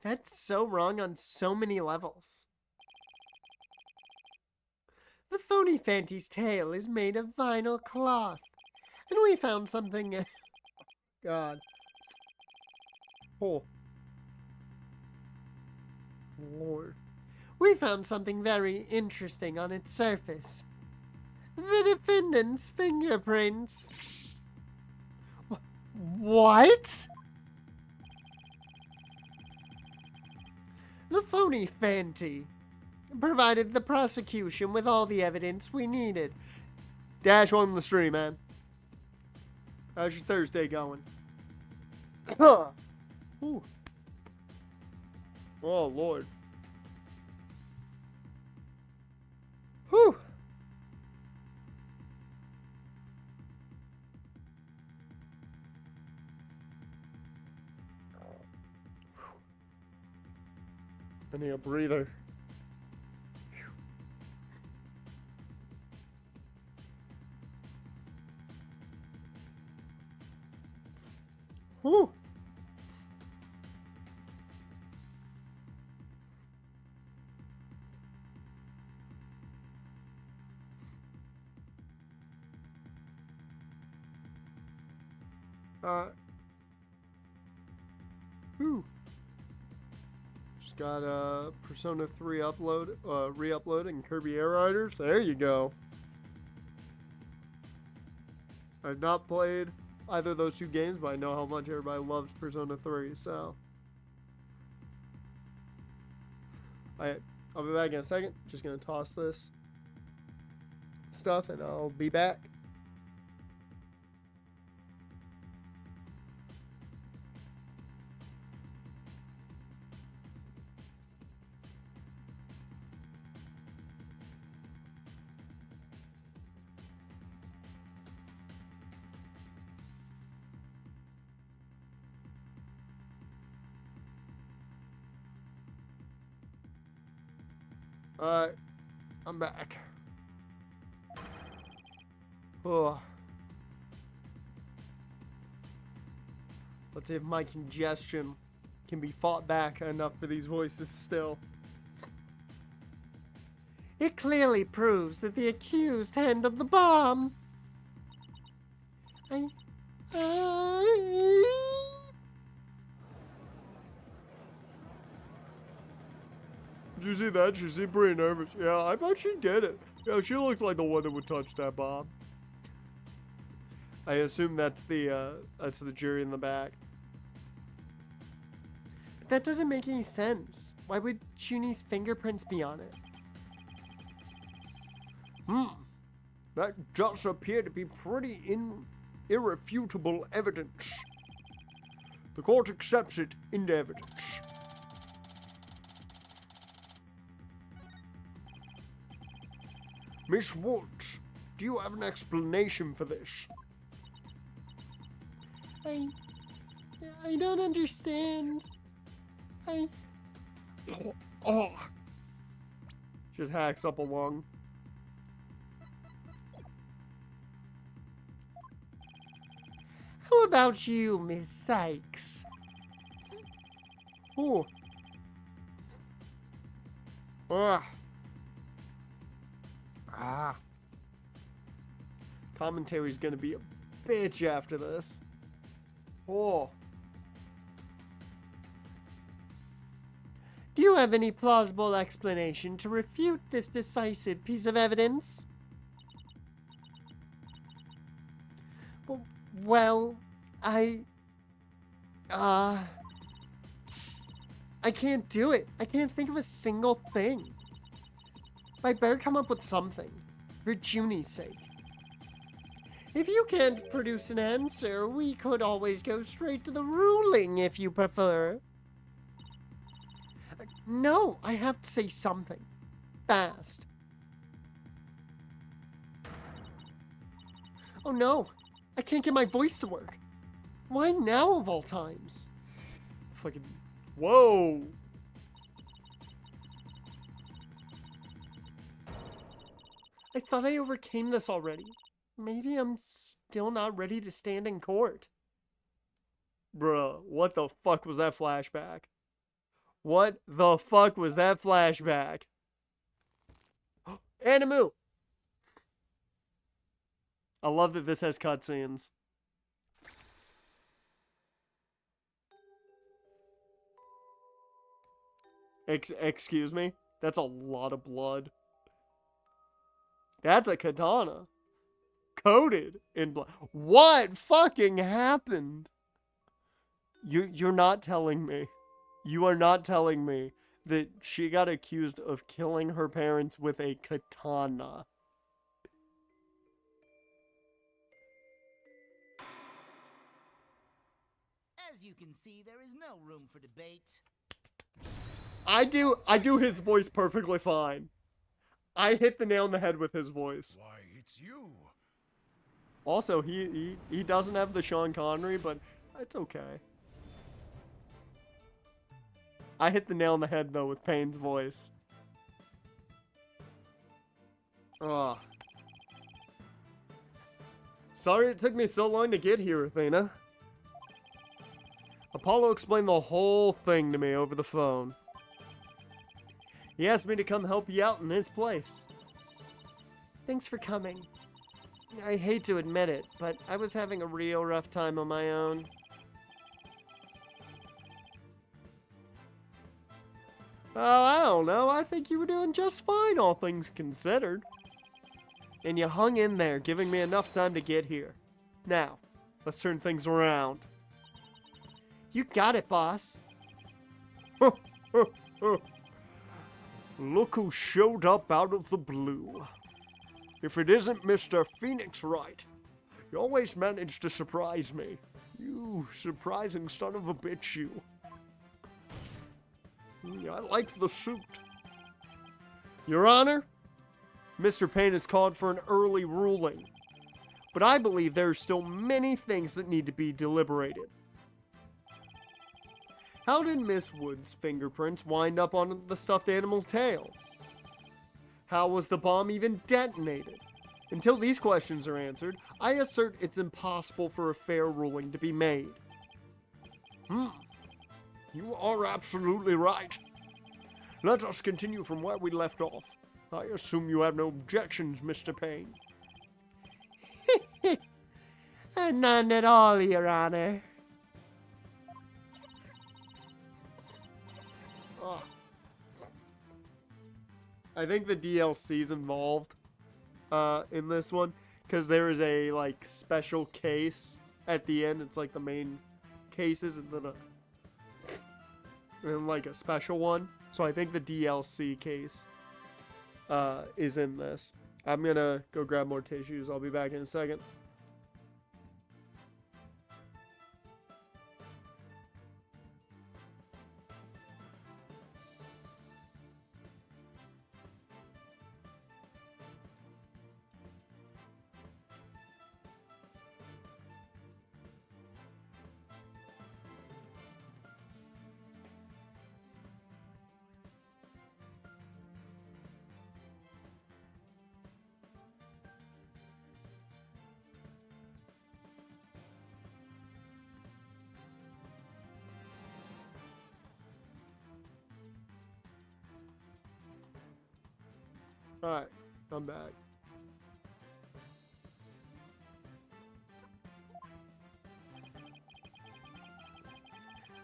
That's so wrong on so many levels. The phony Fanty's tail is made of vinyl cloth. And we found something... God. Oh. Lord. We found something very interesting on its surface. The defendant's fingerprints. What? The phony Fanty provided the prosecution with all the evidence we needed. Dash on the stream, man. How's your Thursday going? Ooh. Oh, Lord. Whew. I need a breather. Whew. Whew. Just got Persona 3 re-uploading Kirby Air Riders. There you go. I've not played either of those two games, but I know how much everybody loves Persona 3, so I'll be back in a second. Just gonna toss this stuff and I'll be back. Alright, I'm back. Oh. Let's see if my congestion can be fought back enough for these voices still. It clearly proves that the accused handled the bomb. Did you see that? She seemed pretty nervous. Yeah, I bet she did it. Yeah, she looks like the one that would touch that bomb. I assume that's the jury in the back. But that doesn't make any sense. Why would Chuni's fingerprints be on it? That does appear to be pretty irrefutable evidence. The court accepts it into evidence. Miss Woods, do you have an explanation for this? I don't understand. Oh. Just hacks up a lung. How about you, Miss Sykes? Oh. Commentary's gonna be a bitch after this. Oh. Do you have any plausible explanation to refute this decisive piece of evidence? Well, I can't do it. I can't think of a single thing. I better come up with something, for Junie's sake. If you can't produce an answer, we could always go straight to the ruling if you prefer. No, I have to say something. Fast. Oh no, I can't get my voice to work. Why now of all times? Fucking, whoa. I thought I overcame this already. Maybe I'm still not ready to stand in court. Bruh, what the fuck was that flashback? What the fuck was that flashback? Animu! I love that this has cutscenes. Excuse me? That's a lot of blood. That's a katana. Coated in blood. What fucking happened? You're not telling me. You are not telling me that she got accused of killing her parents with a katana. As you can see, there is no room for debate. I do his voice perfectly fine. I hit the nail on the head with his voice. Why, it's you. Also, he doesn't have the Sean Connery, but it's okay. I hit the nail on the head, though, with Payne's voice. Ugh. Sorry it took me so long to get here, Athena. Apollo explained the whole thing to me over the phone. He asked me to come help you out in his place. Thanks for coming. I hate to admit it, but I was having a real rough time on my own. Oh, I don't know. I think you were doing just fine, all things considered. And you hung in there, giving me enough time to get here. Now, let's turn things around. You got it, boss. Look who showed up out of the blue. If it isn't Mr. Phoenix Wright, you always manage to surprise me. You surprising son of a bitch, you. I liked the suit. Your Honor, Mr. Payne has called for an early ruling, but I believe there are still many things that need to be deliberated. How did Miss Wood's fingerprints wind up on the stuffed animal's tail? How was the bomb even detonated? Until these questions are answered, I assert it's impossible for a fair ruling to be made. You are absolutely right. Let us continue from where we left off. I assume you have no objections, Mr. Payne. None at all, Your Honor. Oh. I think the DLC's involved in this one, because there is a like special case at the end. It's like the main cases and then like a special one. So I think the DLC case is in this. I'm gonna go grab more tissues. I'll be back in a second. Alright, I'm back.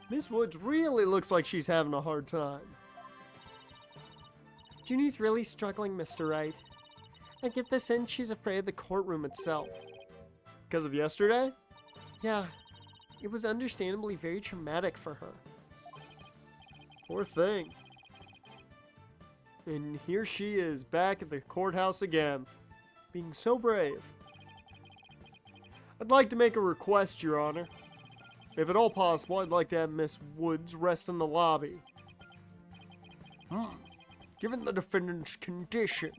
Miss Woods really looks like she's having a hard time. Junie's really struggling, Mr. Wright. I get the sense she's afraid of the courtroom itself. Because of yesterday? Yeah, it was understandably very traumatic for her. Poor thing. And here she is, back at the courthouse again, being so brave. I'd like to make a request, Your Honor. If at all possible, I'd like to have Miss Woods rest in the lobby. Given the defendant's condition.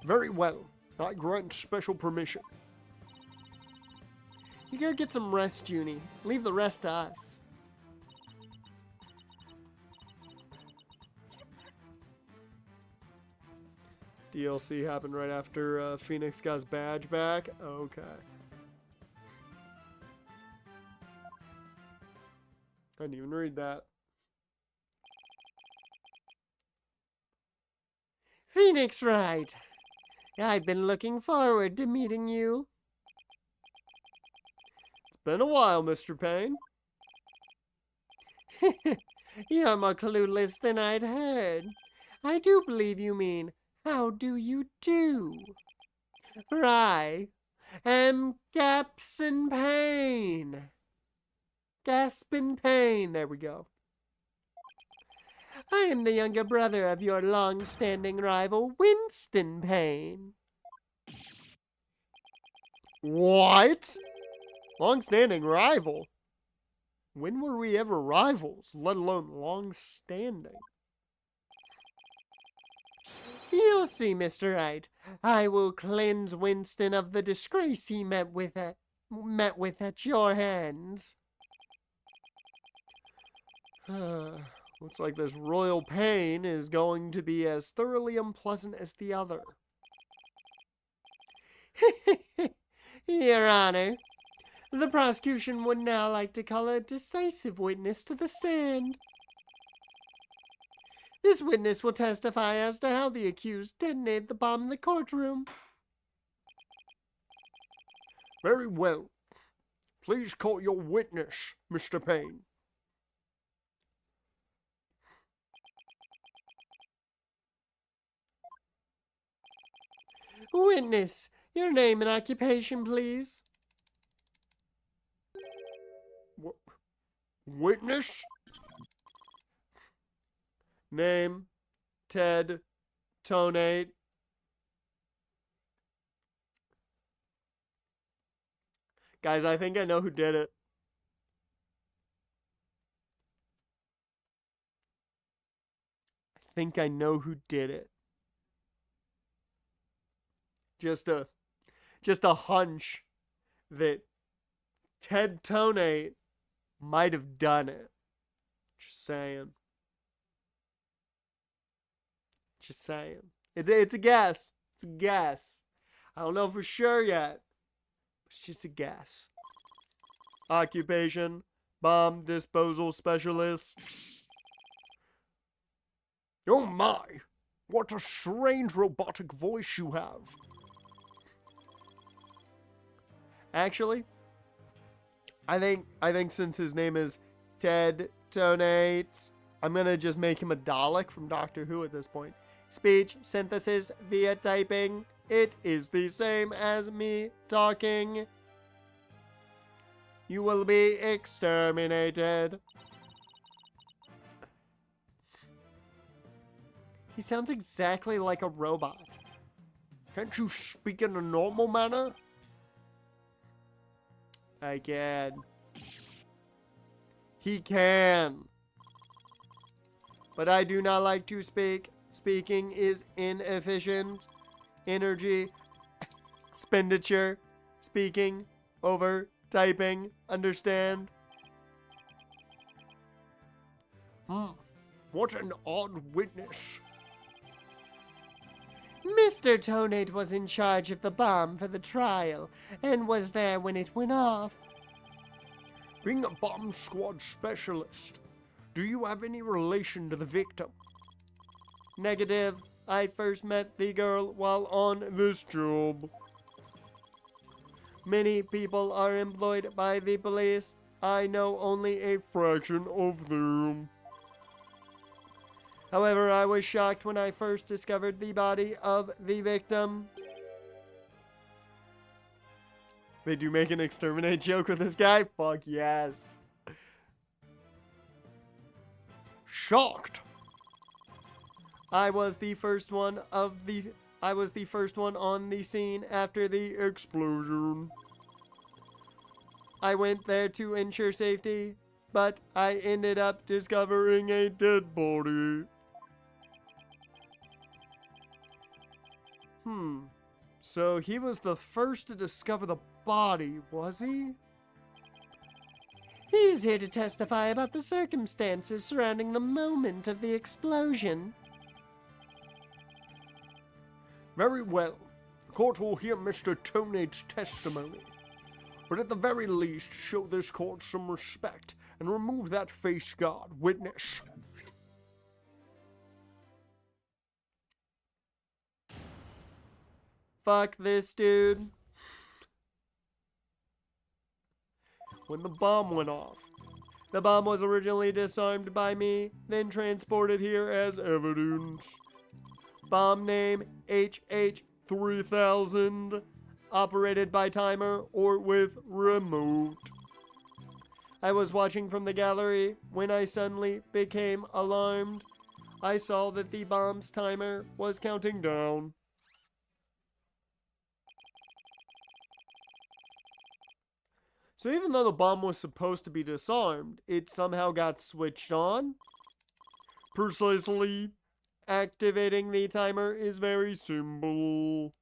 Very well. I grant special permission. You gotta get some rest, Junie. Leave the rest to us. DLC happened right after Phoenix got his badge back. Okay. I didn't even read that. Phoenix Wright. I've been looking forward to meeting you. It's been a while, Mr. Payne. You're more clueless than I'd heard. I do believe you mean, how do you do? For I am Gaspin Payne. Gaspin Payne. There we go. I am the younger brother of your long-standing rival, Winston Payne. What? Long-standing rival? When were we ever rivals, let alone long-standing? You'll see, Mr. Wright. I will cleanse Winston of the disgrace he met with at your hands. Looks like this royal pain is going to be as thoroughly unpleasant as the other. Your Honor, the prosecution would now like to call a decisive witness to the stand. This witness will testify as to how the accused detonated the bomb in the courtroom. Very well. Please call your witness, Mr. Payne. Witness, your name and occupation, please. Witness? Name, Ted Tonate. Guys, I think I know who did it. I think I know who did it. Just a hunch that Ted Tonate might have done it. Just saying. Just saying. It's a guess. It's a guess. I don't know for sure yet. It's just a guess. Occupation, bomb disposal specialist. Oh my! What a strange robotic voice you have. Actually, I think since his name is Ted Tonate, I'm gonna just make him a Dalek from Doctor Who at this point. Speech synthesis via typing. It is the same as me talking. You will be exterminated. He sounds exactly like a robot. Can't you speak in a normal manner? I can. He can. But I do not like to speak. Speaking is inefficient. Energy expenditure. Speaking over typing. Understand? What an odd witness. Mr. Tonate was in charge of the bomb for the trial and was there when it went off. Being a bomb squad specialist, do you have any relation to the victim? Negative. I first met the girl while on this job. Many people are employed by the police. I know only a fraction of them. However, I was shocked when I first discovered the body of the victim. They do make an exterminate joke with this guy? Fuck yes. Shocked. I was the first one on the scene after the explosion. I went there to ensure safety, but I ended up discovering a dead body. So he was the first to discover the body, was he? He is here to testify about the circumstances surrounding the moment of the explosion. Very well. The court will hear Mr. Tonade's testimony. But at the very least, show this court some respect and remove that face guard, witness. Fuck this dude. When the bomb went off. The bomb was originally disarmed by me, then transported here as evidence. Bomb name HH3000. Operated by timer or with remote. I was watching from the gallery when I suddenly became alarmed. I saw that the bomb's timer was counting down. So even though the bomb was supposed to be disarmed, it somehow got switched on? Precisely. Activating the timer is very simple.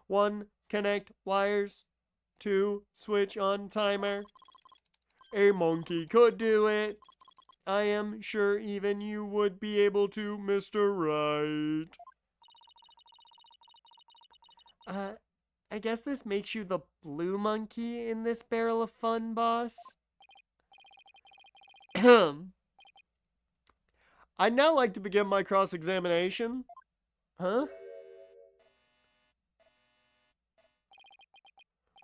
1. Connect wires. 2. Switch on timer. A monkey could do it. I am sure even you would be able to, Mr. Wright. I guess this makes you the blue monkey in this barrel of fun, boss. I'd now like to begin my cross-examination. Huh?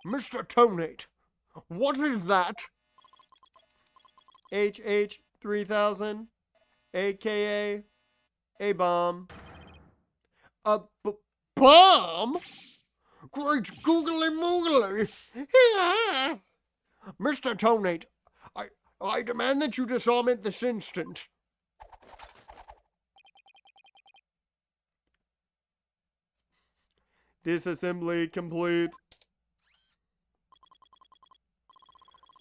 Mr. Tonate, what is that? HH3000, aka a bomb. A bomb? Great googly moogly! Mr. Tonate, I demand that you disarm it this instant. Disassembly complete.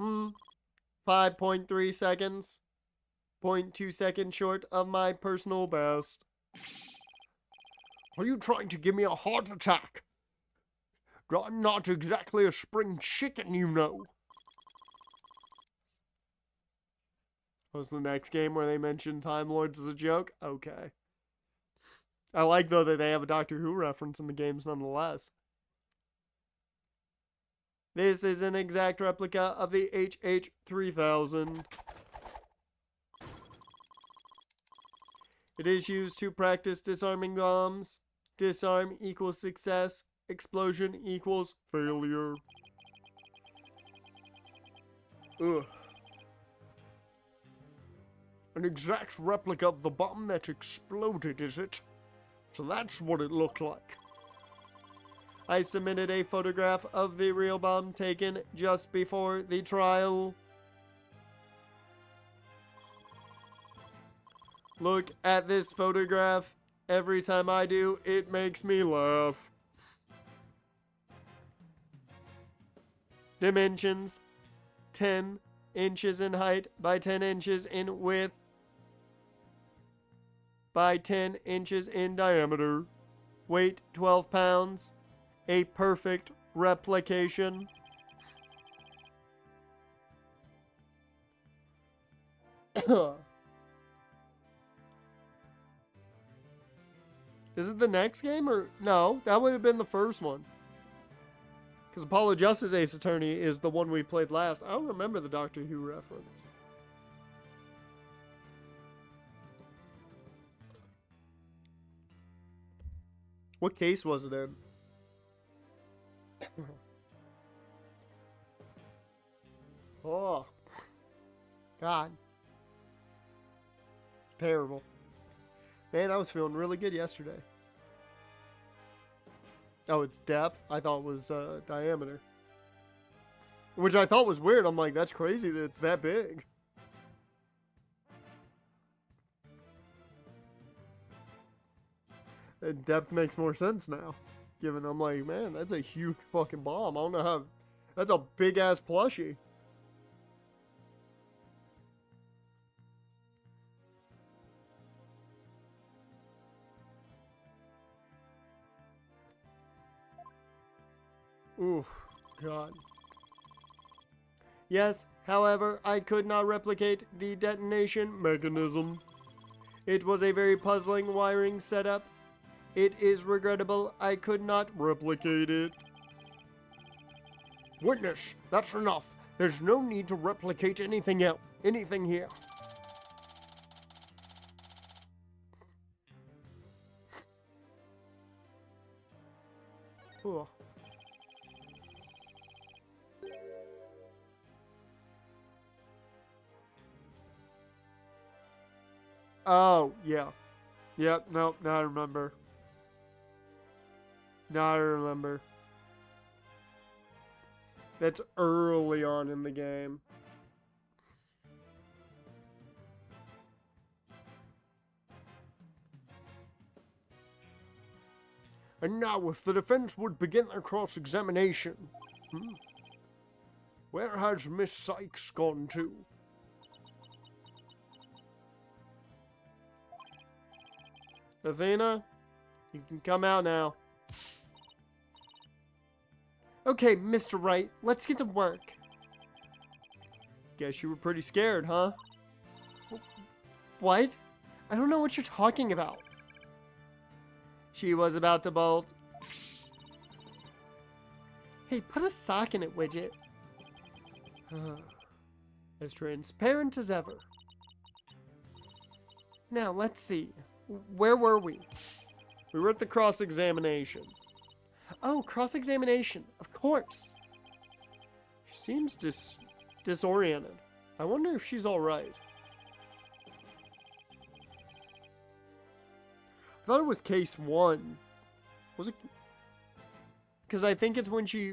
5.3 seconds. 0.2 seconds short of my personal best. Are you trying to give me a heart attack? I'm not exactly a spring chicken, you know. Was the next game where they mentioned Time Lords as a joke? Okay. I like, though, that they have a Doctor Who reference in the games nonetheless. This is an exact replica of the HH3000. It is used to practice disarming bombs. Disarm equals success. Explosion equals failure. Ugh. An exact replica of the bomb that exploded, is it? So that's what it looked like. I submitted a photograph of the real bomb taken just before the trial. Look at this photograph. Every time I do, it makes me laugh. Dimensions: 10 inches in height by 10 inches in width by 10 inches in diameter. Weight 12 pounds. A perfect replication. Is it the next game or no? That would have been the first one. Because Apollo Justice Ace Attorney is the one we played last. I don't remember the Doctor Who reference. What case was it in? Oh. God. It's terrible. Man, I was feeling really good yesterday. Oh, it's depth? I thought it was diameter. Which I thought was weird. I'm like, that's crazy that it's that big. And depth makes more sense now. Given I'm like, man, that's a huge fucking bomb. I don't know how. That's a big ass plushie. Oof, God. Yes, however, I could not replicate the detonation mechanism. It was a very puzzling wiring setup. It is regrettable I could not replicate it. Witness, that's enough. There's no need to replicate anything here. Ooh. Oh, yeah. Yep, nope, now I remember. Now I remember. That's early on in the game. And now if the defense would begin their cross-examination. Where has Miss Sykes gone to? Athena, you can come out now. Okay, Mr. Wright, let's get to work. Guess you were pretty scared, huh? What? I don't know what you're talking about. She was about to bolt. Hey, put a sock in it, Widget. As transparent as ever. Now, let's see. Where were we? We were at the cross-examination. Oh, cross-examination. Of course. She seems disoriented. I wonder if she's alright. I thought it was case 1. Was it? Because I think it's when she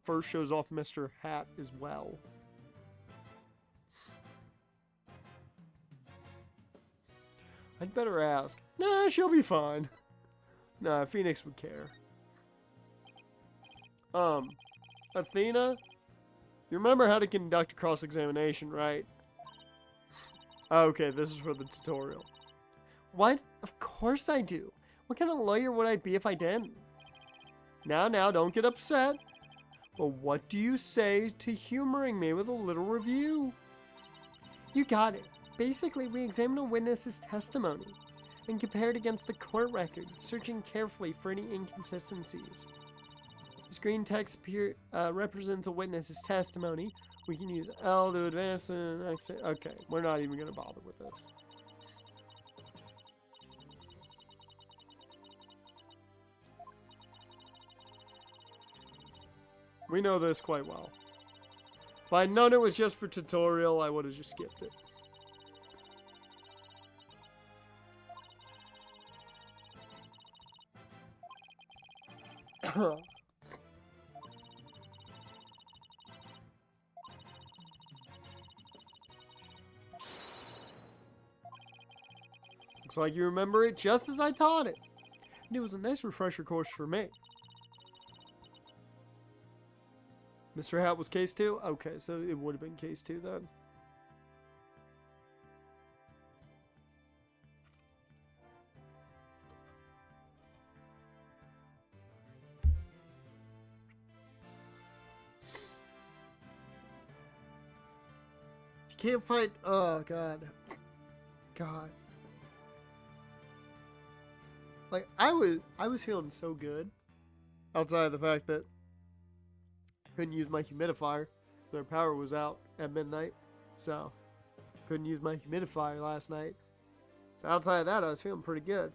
first shows off Mr. Hat as well. I'd better ask. Nah, she'll be fine. Nah, Phoenix would care. Athena? You remember how to conduct a cross-examination, right? Okay, this is for the tutorial. What? Of course I do. What kind of lawyer would I be if I didn't? Now, don't get upset. But what do you say to humoring me with a little review? You got it. Basically, we examine a witness's testimony and compare it against the court record, searching carefully for any inconsistencies. This green text represents a witness's testimony. We can use L to advance and exit. Okay, we're not even going to bother with this. We know this quite well. If I'd known it was just for tutorial, I would have just skipped it. Looks like you remember it just as I taught it. And it was a nice refresher course for me. Mr. Hat was case 2? Okay, so it would have been case 2 then. You can't fight. Oh, God. Like, I was feeling so good. Outside of the fact that couldn't use my humidifier. Their power was out at midnight. So, couldn't use my humidifier last night. So, outside of that, I was feeling pretty good.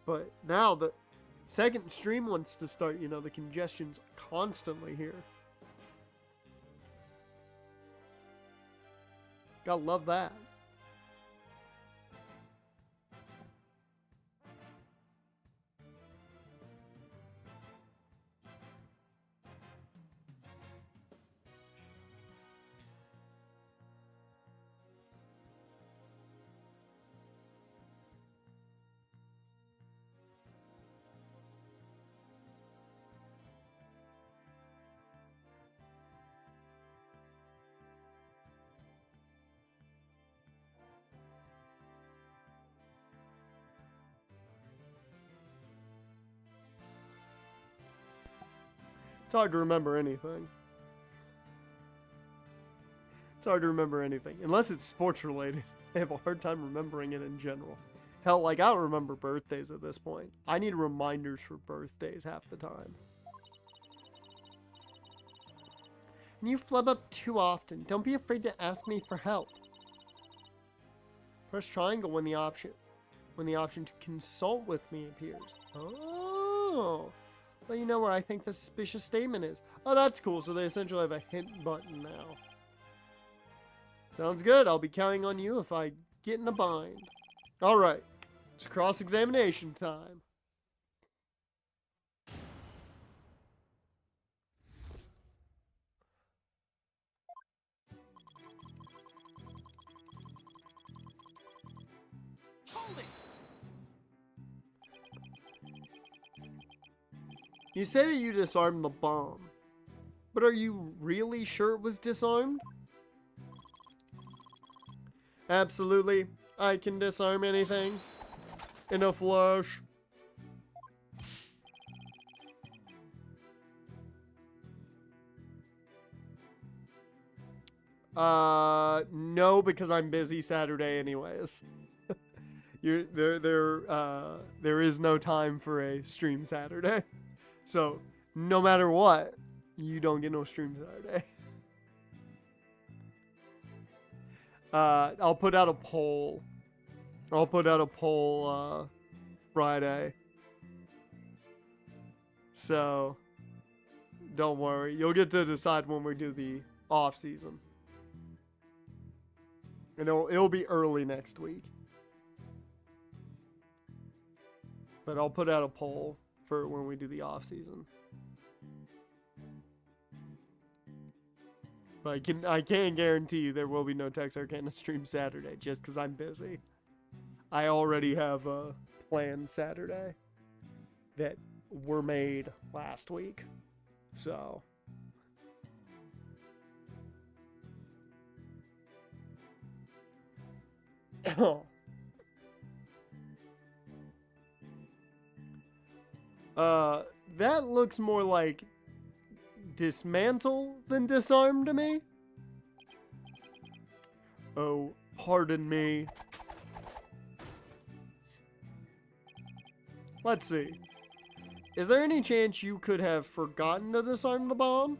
But now the second stream wants to start, the congestion's constantly here. Gotta love that. It's hard to remember anything. It's hard to remember anything. Unless it's sports related. I have a hard time remembering it in general. Hell, like, I don't remember birthdays at this point. I need reminders for birthdays half the time. And you flub up too often. Don't be afraid to ask me for help. Press triangle when the option to consult with me appears. Oh. Let you know where I think the suspicious statement is. Oh, that's cool. So they essentially have a hint button now. Sounds good. I'll be counting on you if I get in a bind. Alright. It's cross-examination time. Hold it! You say that you disarmed the bomb. But are you really sure it was disarmed? Absolutely. I can disarm anything. In a flash. No, because I'm busy Saturday anyways. There is no time for a stream Saturday. So, no matter what, you don't get no stream Saturday. I'll put out a poll. Friday. So, don't worry. You'll get to decide when we do the off season. And it'll be early next week. But I'll put out a poll for when we do the off season. But I can guarantee you there will be no Tex Arcana stream Saturday just because I'm busy. I already have a planned Saturday that were made last week. So. That looks more like dismantle than disarm to me. Oh, pardon me. Let's see. Is there any chance you could have forgotten to disarm the bomb?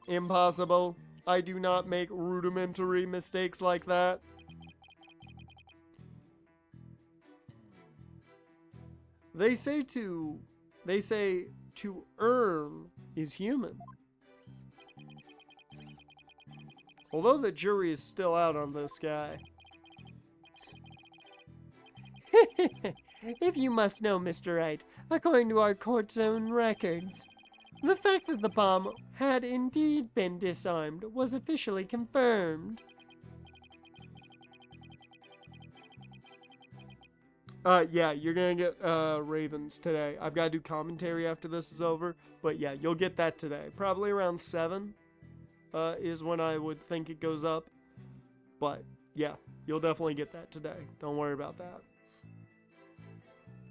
Impossible. I do not make rudimentary mistakes like that. They say to earn is human. Although the jury is still out on this guy. If you must know, Mr. Wright, according to our court's own records, the fact that the bomb had indeed been disarmed was officially confirmed. Yeah, you're gonna get Ravens today. I've got to do commentary after this is over, but yeah, you'll get that today. Probably around 7 is when I would think it goes up. But yeah, you'll definitely get that today. Don't worry about that.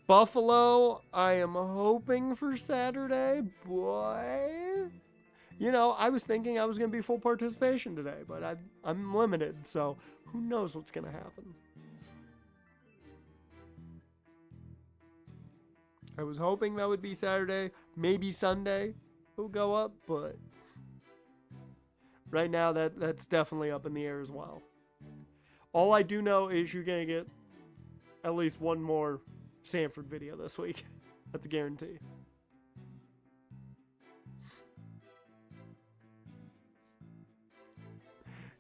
Buffalo, I am hoping for Saturday, boy. You know, I was thinking I was gonna be full participation today, but I'm limited, so who knows what's gonna happen. I was hoping that would be Saturday, maybe Sunday will go up, but right now that's definitely up in the air as well. All I do know is you're going to get at least one more Sanford video this week. That's a guarantee.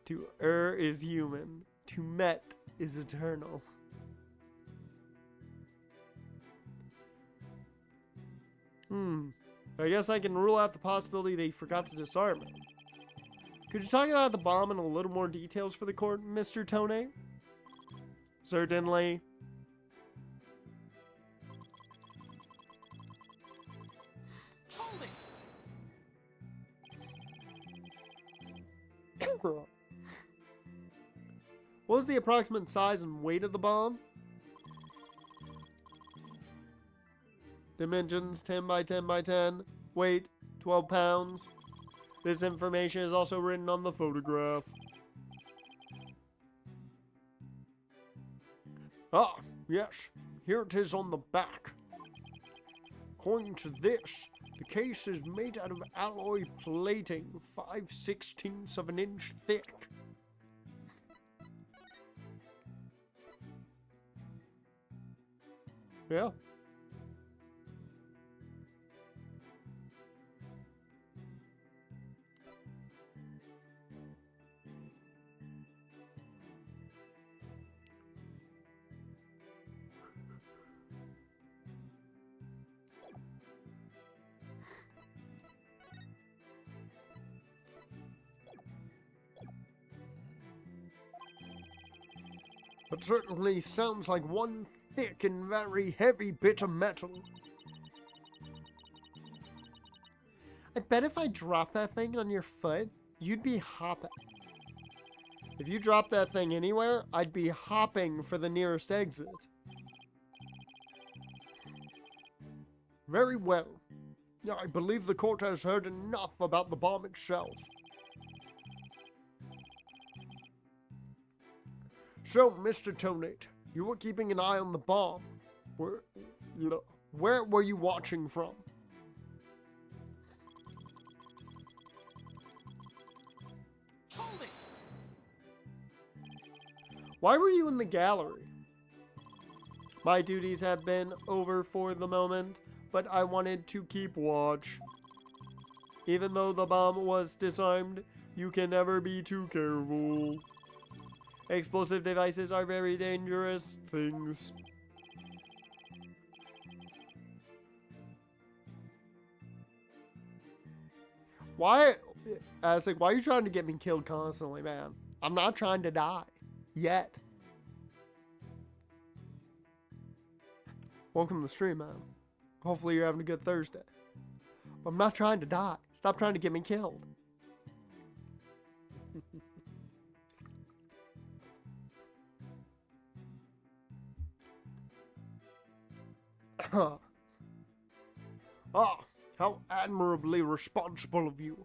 To err is human, to met is eternal. I guess I can rule out the possibility they forgot to disarm it. Could you talk about the bomb in a little more details for the court, Mr. Tone? Certainly. Hold it! What was the approximate size and weight of the bomb? Dimensions 10 by 10 by 10. weight 12 pounds. This information is also written on the photograph. Ah, yes, here it is on the back. According to this, the case is made out of alloy plating, 5/16 of an inch thick. Yeah. It certainly sounds like one thick and very heavy bit of metal. I bet if I drop that thing on your foot, you'd be hopping. If you drop that thing anywhere, I'd be hopping for the nearest exit. Very well. Yeah, I believe the court has heard enough about the bomb itself. So, Mr. Tonate, you were keeping an eye on the bomb. Where were you watching from? Hold it! Why were you in the gallery? My duties have been over for the moment, but I wanted to keep watch. Even though the bomb was disarmed, you can never be too careful. Explosive devices are very dangerous things. Why? I was like, why are you trying to get me killed constantly, man? I'm not trying to die. Yet. Welcome to the stream, man. Hopefully you're having a good Thursday. But I'm not trying to die. Stop trying to get me killed. Ah, how admirably responsible of you.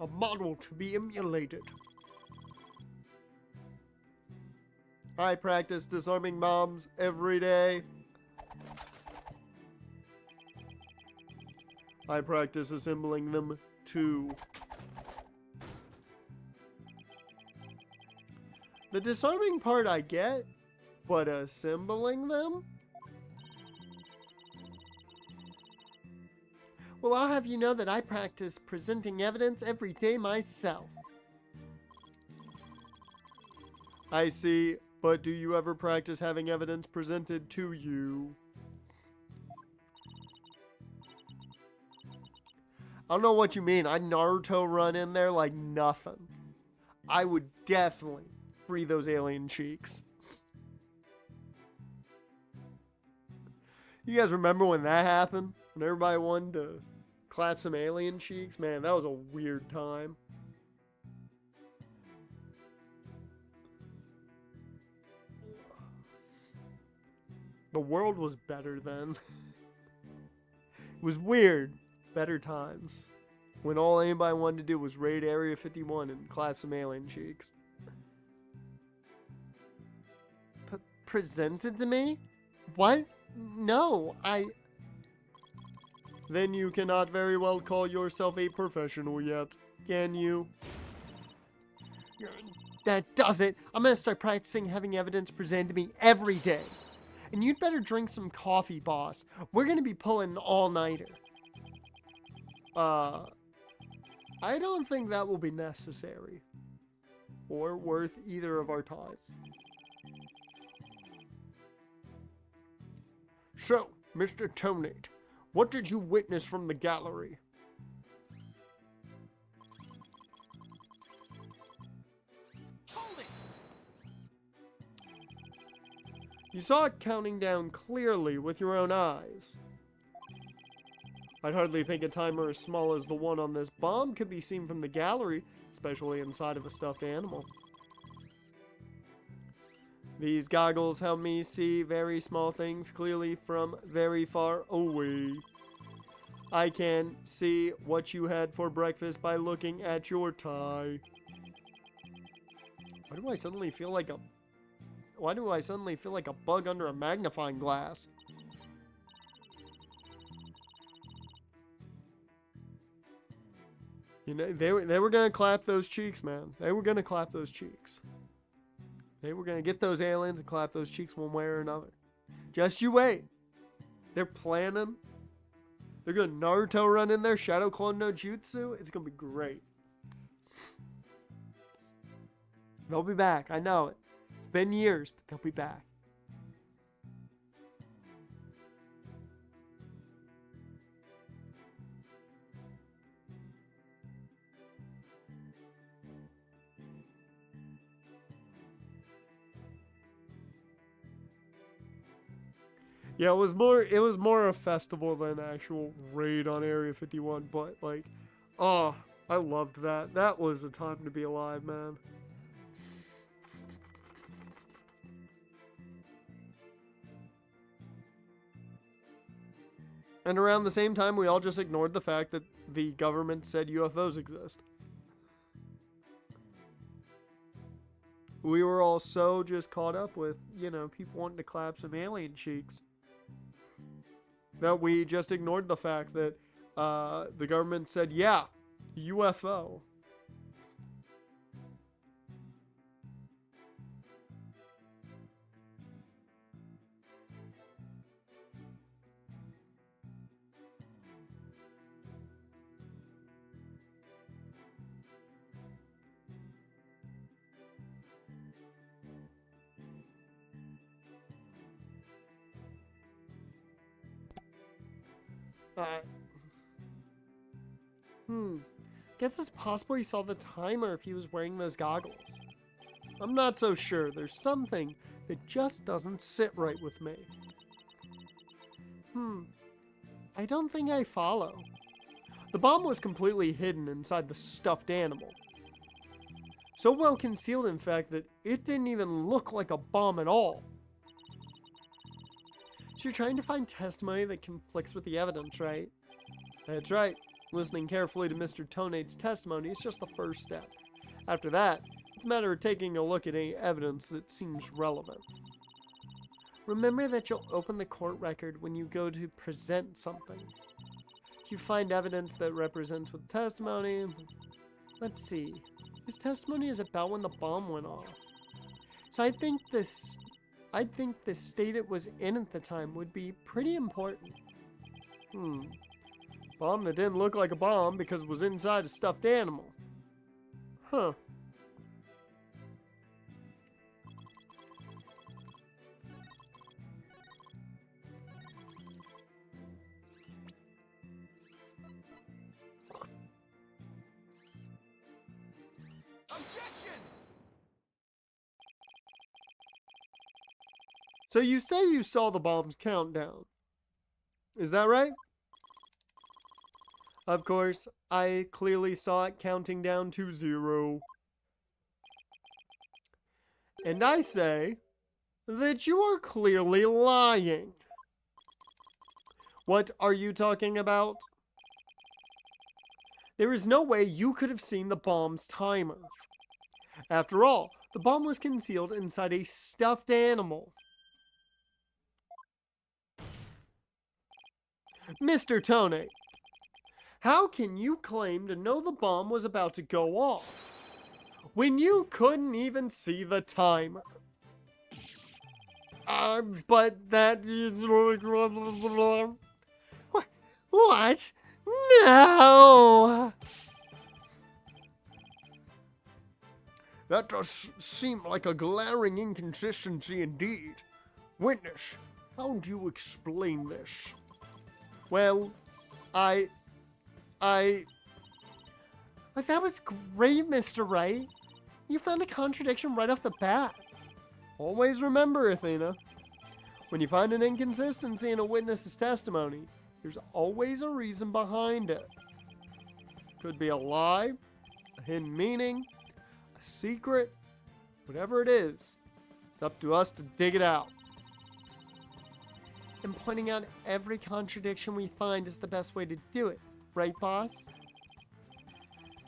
A model to be emulated. I practice disarming bombs every day. I practice assembling them too. The disarming part I get, but assembling them? Well, I'll have you know that I practice presenting evidence every day myself. I see, but do you ever practice having evidence presented to you? I don't know what you mean. I'd Naruto run in there like nothing. I would definitely free those alien cheeks. You guys remember when that happened? When everybody wanted to clap some alien cheeks? Man, that was a weird time. The world was better then. It was weird. Better times. When all anybody wanted to do was raid Area 51 and clap some alien cheeks. Presented to me? What? No, Then you cannot very well call yourself a professional yet, can you? That does it. I'm gonna start practicing having evidence presented to me every day. And you'd better drink some coffee, boss. We're gonna be pulling an all-nighter. I don't think that will be necessary. Or worth either of our time. So, Mr. Tonate, what did you witness from the gallery? Hold it! You saw it counting down clearly with your own eyes. I'd hardly think a timer as small as the one on this bomb could be seen from the gallery, especially inside of a stuffed animal. These goggles help me see very small things clearly from very far away. I can see what you had for breakfast by looking at your tie. Why do I suddenly feel like a bug under a magnifying glass? You know, they were gonna clap those cheeks, man. They were gonna clap those cheeks. They were gonna get those aliens and clap those cheeks one way or another. Just you wait. They're planning. They're gonna Naruto run in there, Shadow Clone no Jutsu. It's gonna be great. They'll be back. I know it. It's been years, but they'll be back. Yeah, it was more a festival than an actual raid on Area 51, but like, oh, I loved that. That was a time to be alive, man. And around the same time, we all just ignored the fact that the government said UFOs exist. We were all so just caught up with, you know, people wanting to clap some alien cheeks, that we just ignored the fact that the government said, yeah, UFO. Guess it's possible he saw the timer if he was wearing those goggles. I'm not so sure. There's something that just doesn't sit right with me. I don't think I follow. The bomb was completely hidden inside the stuffed animal. So well concealed, in fact, that it didn't even look like a bomb at all. So you're trying to find testimony that conflicts with the evidence, right? That's right. Listening carefully to Mr. Tonate's testimony is just the first step. After that, it's a matter of taking a look at any evidence that seems relevant. Remember that you'll open the court record when you go to present something. If you find evidence that represents with testimony, let's see. His testimony is about when the bomb went off. So I think the state it was in at the time would be pretty important. Bomb that didn't look like a bomb because it was inside a stuffed animal. Huh. Objection! So you say you saw the bomb's countdown. Is that right? Of course, I clearly saw it counting down to 0. And I say that you are clearly lying. What are you talking about? There is no way you could have seen the bomb's timer. After all, the bomb was concealed inside a stuffed animal. Mr. Tonate, how can you claim to know the bomb was about to go off when you couldn't even see the timer? But that is... What? No! That does seem like a glaring inconsistency indeed. Witness, how do you explain this? Well, that was great, Mr. Wright. You found a contradiction right off the bat. Always remember, Athena, when you find an inconsistency in a witness's testimony, there's always a reason behind it. Could be a lie, a hidden meaning, a secret, whatever it is. It's up to us to dig it out. and pointing out every contradiction we find is the best way to do it. Right, boss?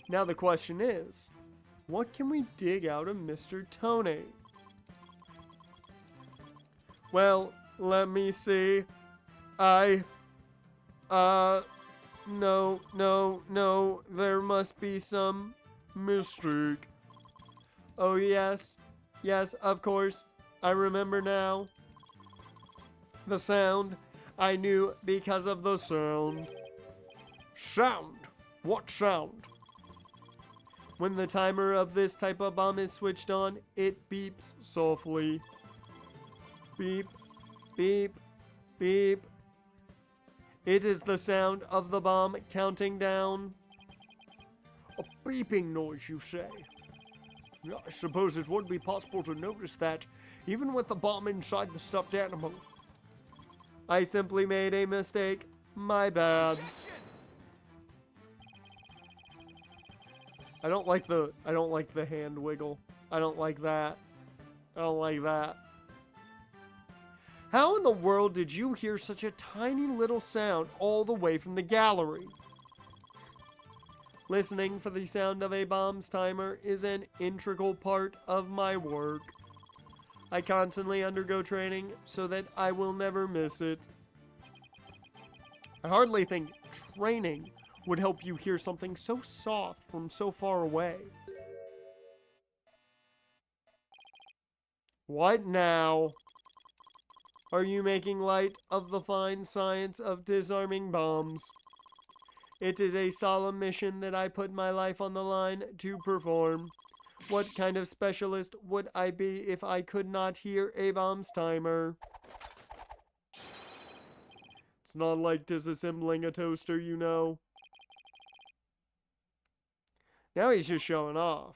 Now the question is, what can we dig out of Mr. Tony? Well, let me see. No, there must be some mistake. Oh, yes, of course, I remember now. The sound, I knew because of the sound. Sound? What sound? When the timer of this type of bomb is switched on, it beeps softly. Beep, beep, beep. It is the sound of the bomb counting down. A beeping noise, you say? I suppose it would be possible to notice that, even with the bomb inside the stuffed animal. I simply made a mistake. My bad. Objection! I don't like the hand wiggle. I don't like that. I don't like that. How in the world did you hear such a tiny little sound all the way from the gallery? Listening for the sound of a bomb's timer is an integral part of my work. I constantly undergo training so that I will never miss it. I hardly think training would help you hear something so soft from so far away. What now? Are you making light of the fine science of disarming bombs? It is a solemn mission that I put my life on the line to perform. What kind of specialist would I be if I could not hear a bomb's timer? It's not like disassembling a toaster, you know. Now he's just showing off.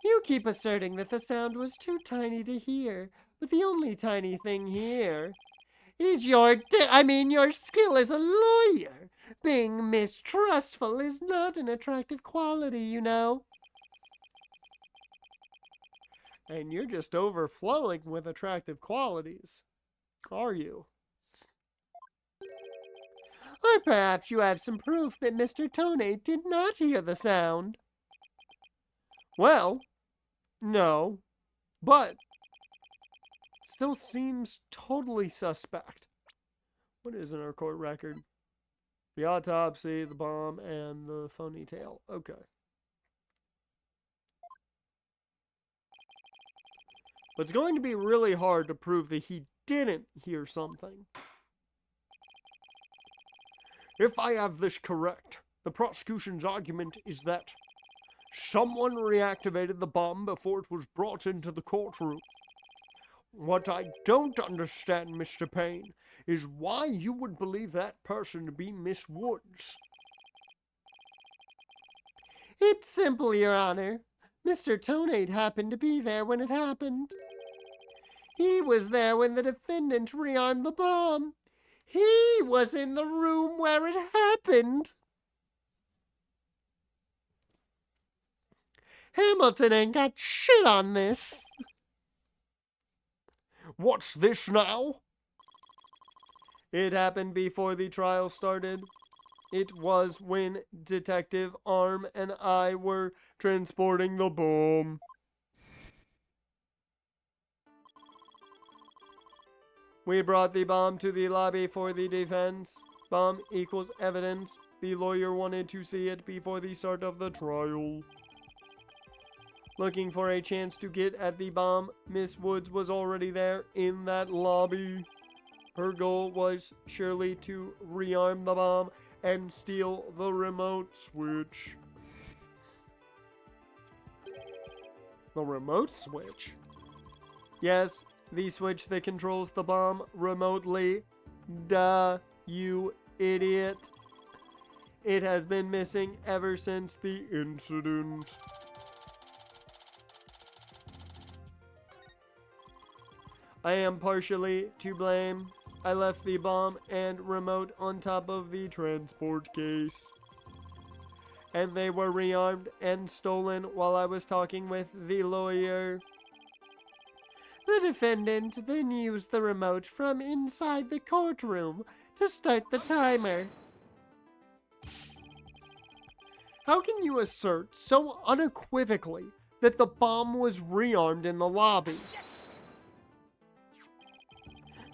You keep asserting that the sound was too tiny to hear, but the only tiny thing here is your skill as a lawyer. Being mistrustful is not an attractive quality, you know. And you're just overflowing with attractive qualities, are you? Or perhaps you have some proof that Mr. Tone did not hear the sound. Well, no, but still seems totally suspect. What is in our court record? The autopsy, the bomb, and the phony tale. Okay. But it's going to be really hard to prove that he didn't hear something. If I have this correct, the prosecution's argument is that someone reactivated the bomb before it was brought into the courtroom. What I don't understand, Mr. Payne, is why you would believe that person to be Miss Woods. It's simple, Your Honor. Mr. Tonade happened to be there when it happened. He was there when the defendant rearmed the bomb. He was in the room where it happened. Hamilton ain't got shit on this. What's this now? It happened before the trial started. It was when Detective Arm and I were transporting the bomb. We brought the bomb to the lobby for the defense. Bomb equals evidence. The lawyer wanted to see it before the start of the trial. Looking for a chance to get at the bomb, Miss Woods was already there in that lobby. Her goal was surely to rearm the bomb and steal the remote switch. The remote switch? Yes, the switch that controls the bomb remotely. Duh, you idiot. It has been missing ever since the incident. I am partially to blame. I left the bomb and remote on top of the transport case. And they were rearmed and stolen while I was talking with the lawyer. The defendant then used the remote from inside the courtroom to start the timer. How can you assert so unequivocally that the bomb was rearmed in the lobby?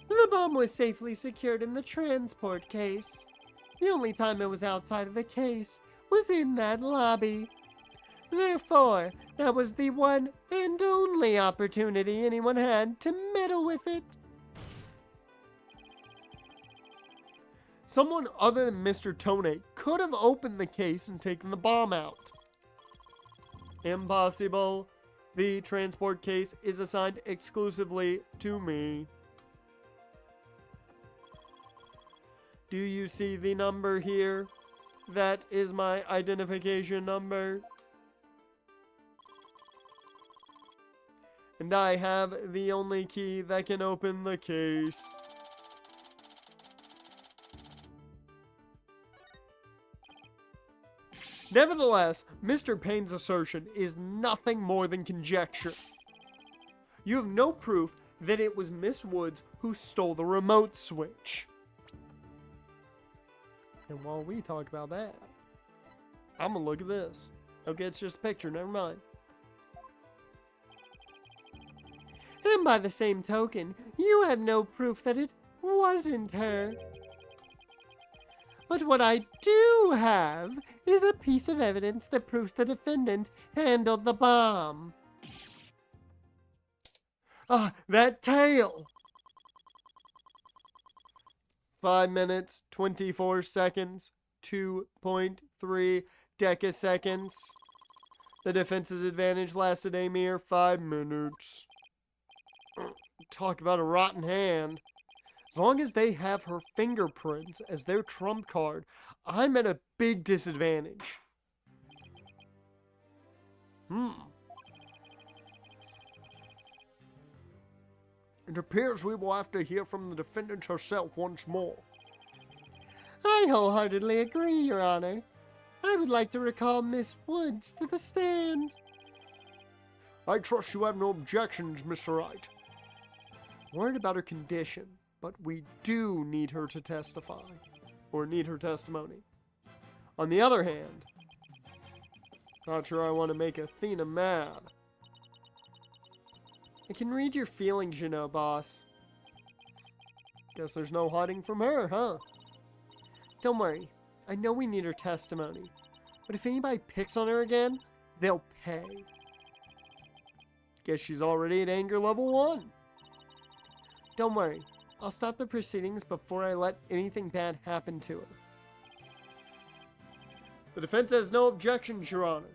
The bomb was safely secured in the transport case. The only time it was outside of the case was in that lobby. Therefore, that was the one and only opportunity anyone had to meddle with it. Someone other than Mr. Tone could have opened the case and taken the bomb out. Impossible. The transport case is assigned exclusively to me. Do you see the number here? That is my identification number. And I have the only key that can open the case. Nevertheless, Mr. Payne's assertion is nothing more than conjecture. You have no proof that it was Miss Woods who stole the remote switch. And while we talk about that, I'm gonna look at this. Okay, it's just a picture, never mind. And by the same token, you have no proof that it wasn't her. But what I do have is a piece of evidence that proves the defendant handled the bomb. Ah, that tail! 5 minutes, 24 seconds, 2.3 decaseconds. The defense's advantage lasted a mere 5 minutes. Talk about a rotten hand. As long as they have her fingerprints as their trump card, I'm at a big disadvantage. It appears we will have to hear from the defendant herself once more. I wholeheartedly agree, Your Honor. I would like to recall Miss Woods to the stand. I trust you have no objections, Mr. Wright. Worried about her condition, but we do need her to testify, or need her testimony. On the other hand, not sure I want to make Athena mad. I can read your feelings, you know, boss. Guess there's no hiding from her, huh? Don't worry, I know we need her testimony, but if anybody picks on her again, they'll pay. Guess she's already at anger level 1. Don't worry, I'll stop the proceedings before I let anything bad happen to her. The defense has no objections, Your Honor.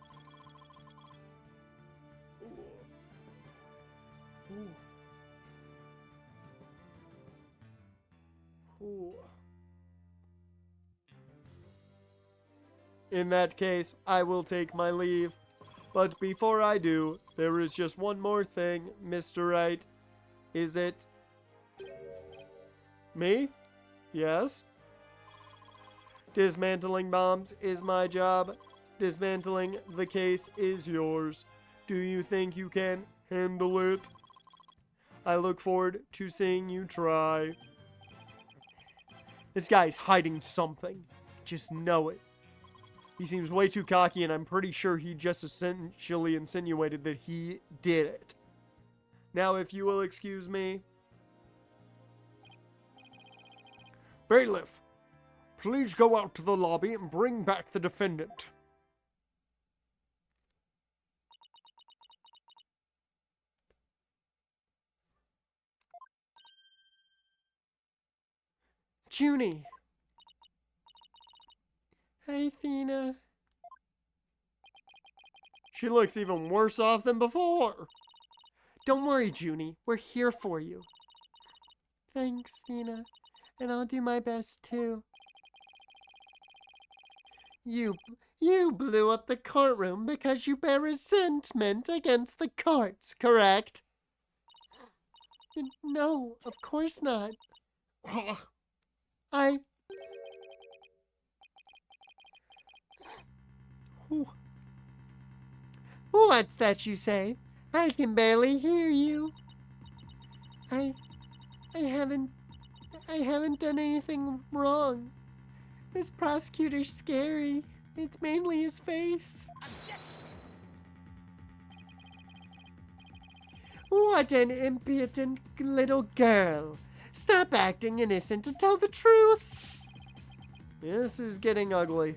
In that case, I will take my leave. But before I do, there is just one more thing, Mr. Wright. Is it me? Yes? Dismantling bombs is my job. Dismantling the case is yours. Do you think you can handle it? I look forward to seeing you try. This guy's hiding something. Just know it. He seems way too cocky, and I'm pretty sure he just essentially insinuated that he did it. Now, if you will excuse me. Bailiff, please go out to the lobby and bring back the defendant. Junie. Hi, Athena. She looks even worse off than before. Don't worry, Junie. We're here for you. Thanks, Athena. And I'll do my best, too. You blew up the courtroom because you bear resentment against the courts, correct? No, of course not. What's that you say? I can barely hear you. I haven't done anything wrong. This prosecutor's scary. It's mainly his face. Objection! What an impudent little girl. Stop acting innocent and tell the truth. This is getting ugly.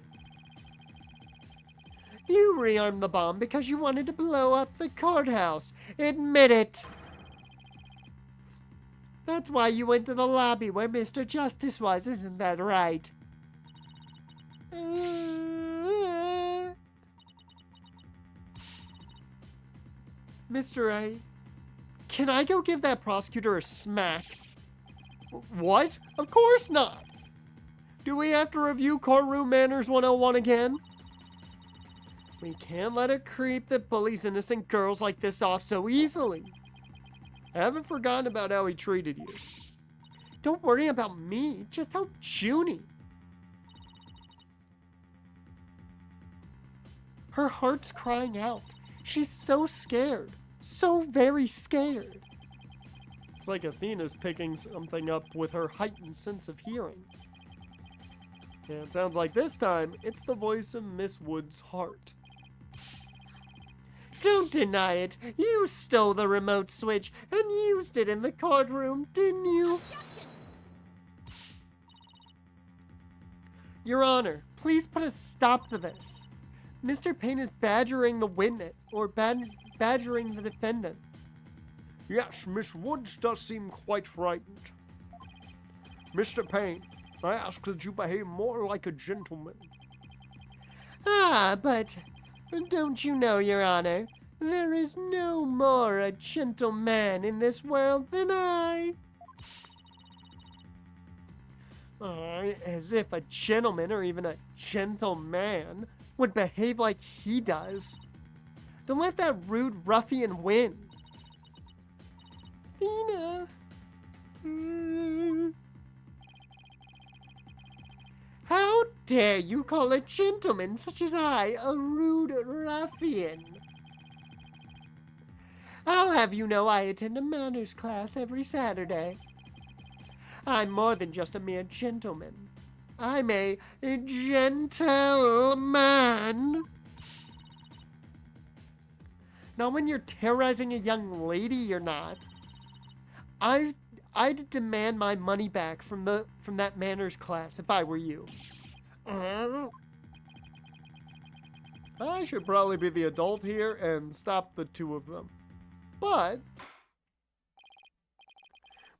You rearmed the bomb because you wanted to blow up the courthouse. Admit it. That's why you went to the lobby where Mr. Justice was, isn't that right? Mr. A, can I go give that prosecutor a smack? What? Of course not! Do we have to review Courtroom Manners 101 again? We can't let a creep that bullies innocent girls like this off so easily. I haven't forgotten about how he treated you. Don't worry about me, just help Junie. Her heart's crying out. She's so scared. So very scared. It's like Athena's picking something up with her heightened sense of hearing. And it sounds like this time, it's the voice of Miss Wood's heart. Don't deny it. You stole the remote switch and used it in the courtroom, didn't you? Objection! Your Honor, please put a stop to this. Mr. Payne is badgering the witness, or badgering the defendant. Yes, Miss Woods does seem quite frightened. Mr. Payne, I ask that you behave more like a gentleman. Ah, but don't you know, Your Honor, there is no more a gentleman in this world than I. As if a gentleman or even a gentleman would behave like he does. Don't let that rude ruffian win. Athena. How dare you call a gentleman such as I a rude ruffian? I'll have you know I attend a manners class every Saturday. I'm more than just a mere gentleman. I'm a gentleman. Not when you're terrorizing a young lady, you're not. I'd demand my money back from that manners class if I were you. I should probably be the adult here and stop the two of them. But,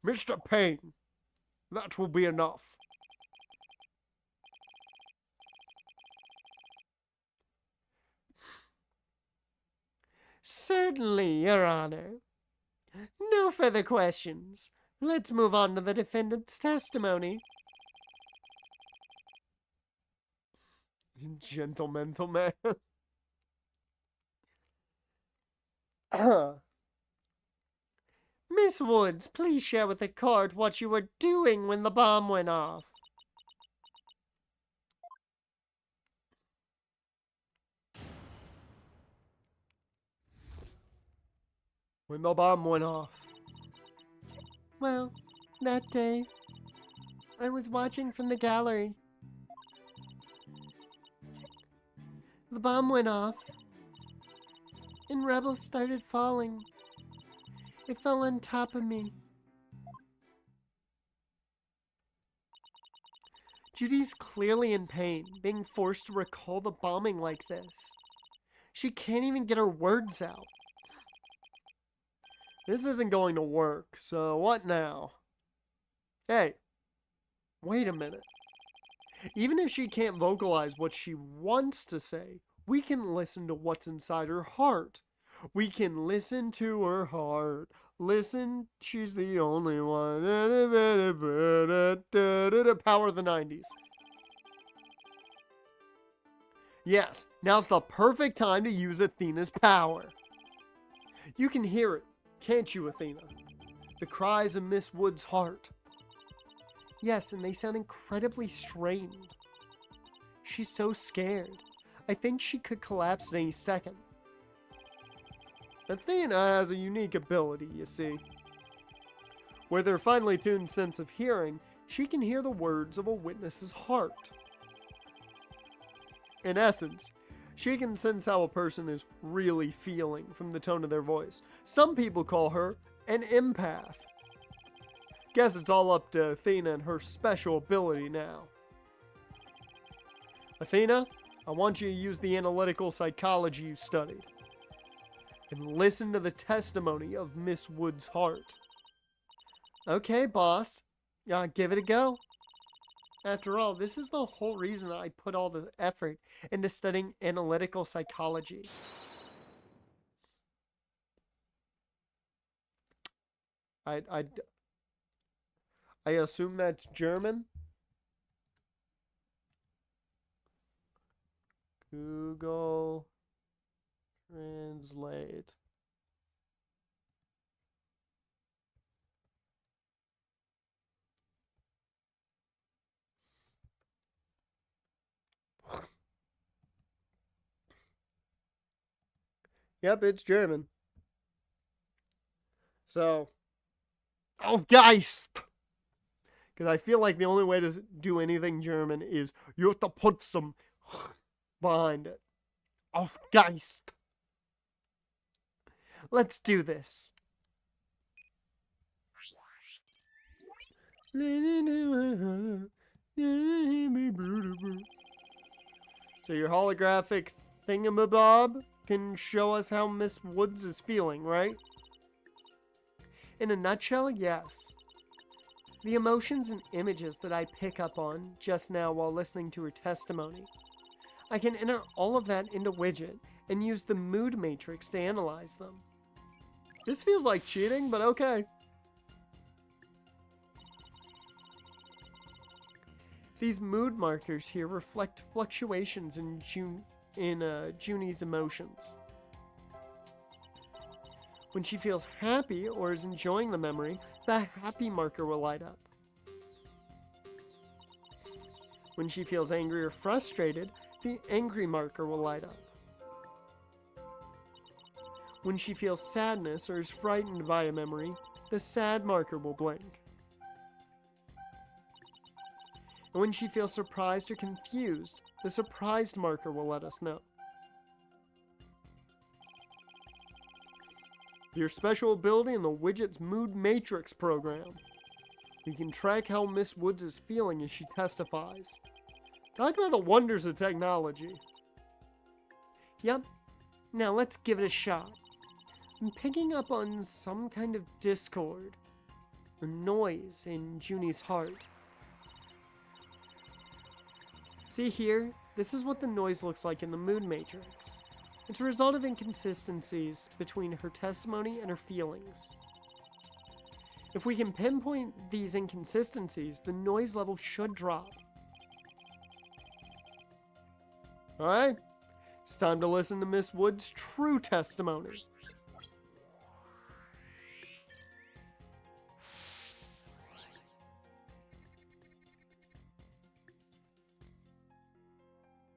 Mr. Payne, that will be enough. Certainly, Your Honor. No further questions. Let's move on to the defendant's testimony. Gentlemental man. Miss Woods, please share with the court what you were doing when the bomb went off. When the bomb went off. Well, that day, I was watching from the gallery. The bomb went off, and rebels started falling. It fell on top of me. Judy's clearly in pain, being forced to recall the bombing like this. She can't even get her words out. This isn't going to work, so what now? Hey, wait a minute. Even if she can't vocalize what she wants to say, we can listen to what's inside her heart. We can listen to her heart. Listen, she's the only one. Power of the 90s. Yes, now's the perfect time to use Athena's power. You can hear it, can't you, Athena? The cries of Miss Wood's heart. Yes, and they sound incredibly strained. She's so scared. I think she could collapse at any second. Athena has a unique ability, you see. With her finely tuned sense of hearing, she can hear the words of a witness's heart. In essence, she can sense how a person is really feeling from the tone of their voice. Some people call her an empath. Guess it's all up to Athena and her special ability now. Athena, I want you to use the analytical psychology you studied and listen to the testimony of Miss Wood's heart. Okay, boss. Give it a go. After all, this is the whole reason I put all the effort into studying analytical psychology. I assume that's German. Google Translate. Yep, it's German. So, oh, Geist! Because I feel like the only way to do anything German is you have to put some behind it. Auf Geist. Let's do this. So your holographic thingamabob can show us how Miss Woods is feeling, right? In a nutshell, yes. The emotions and images that I pick up on just now while listening to her testimony, I can enter all of that into Widget and use the mood matrix to analyze them. This feels like cheating, but okay. These mood markers here reflect fluctuations in Junie's emotions. When she feels happy or is enjoying the memory, the happy marker will light up. When she feels angry or frustrated, the angry marker will light up. When she feels sadness or is frightened by a memory, the sad marker will blink. And when she feels surprised or confused, the surprised marker will let us know. Your special ability in the Widget's Mood Matrix program. You can track how Miss Woods is feeling as she testifies. Talk about the wonders of technology. Yep. Now let's give it a shot. I'm picking up on some kind of discord, or noise in Junie's heart. See here? This is what the noise looks like in the Mood Matrix. It's a result of inconsistencies between her testimony and her feelings. If we can pinpoint these inconsistencies, the noise level should drop. Alright, it's time to listen to Miss Wood's true testimony.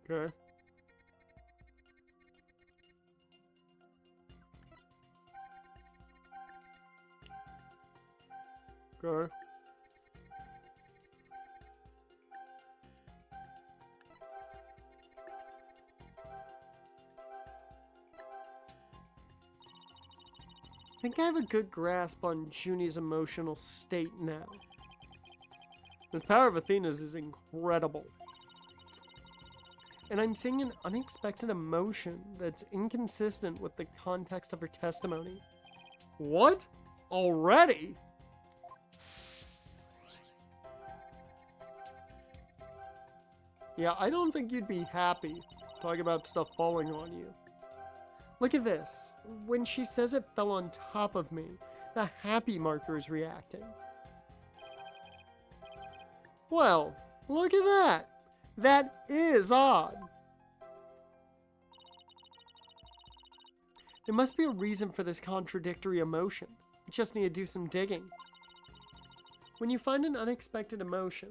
Okay. Okay. I think I have a good grasp on Junie's emotional state now. This power of Athena's is incredible. And I'm seeing an unexpected emotion that's inconsistent with the context of her testimony. What? Already? Yeah, I don't think you'd be happy talking about stuff falling on you. Look at this. When she says it fell on top of me, the happy marker is reacting. Well, look at that. That is odd. There must be a reason for this contradictory emotion. We just need to do some digging. When you find an unexpected emotion,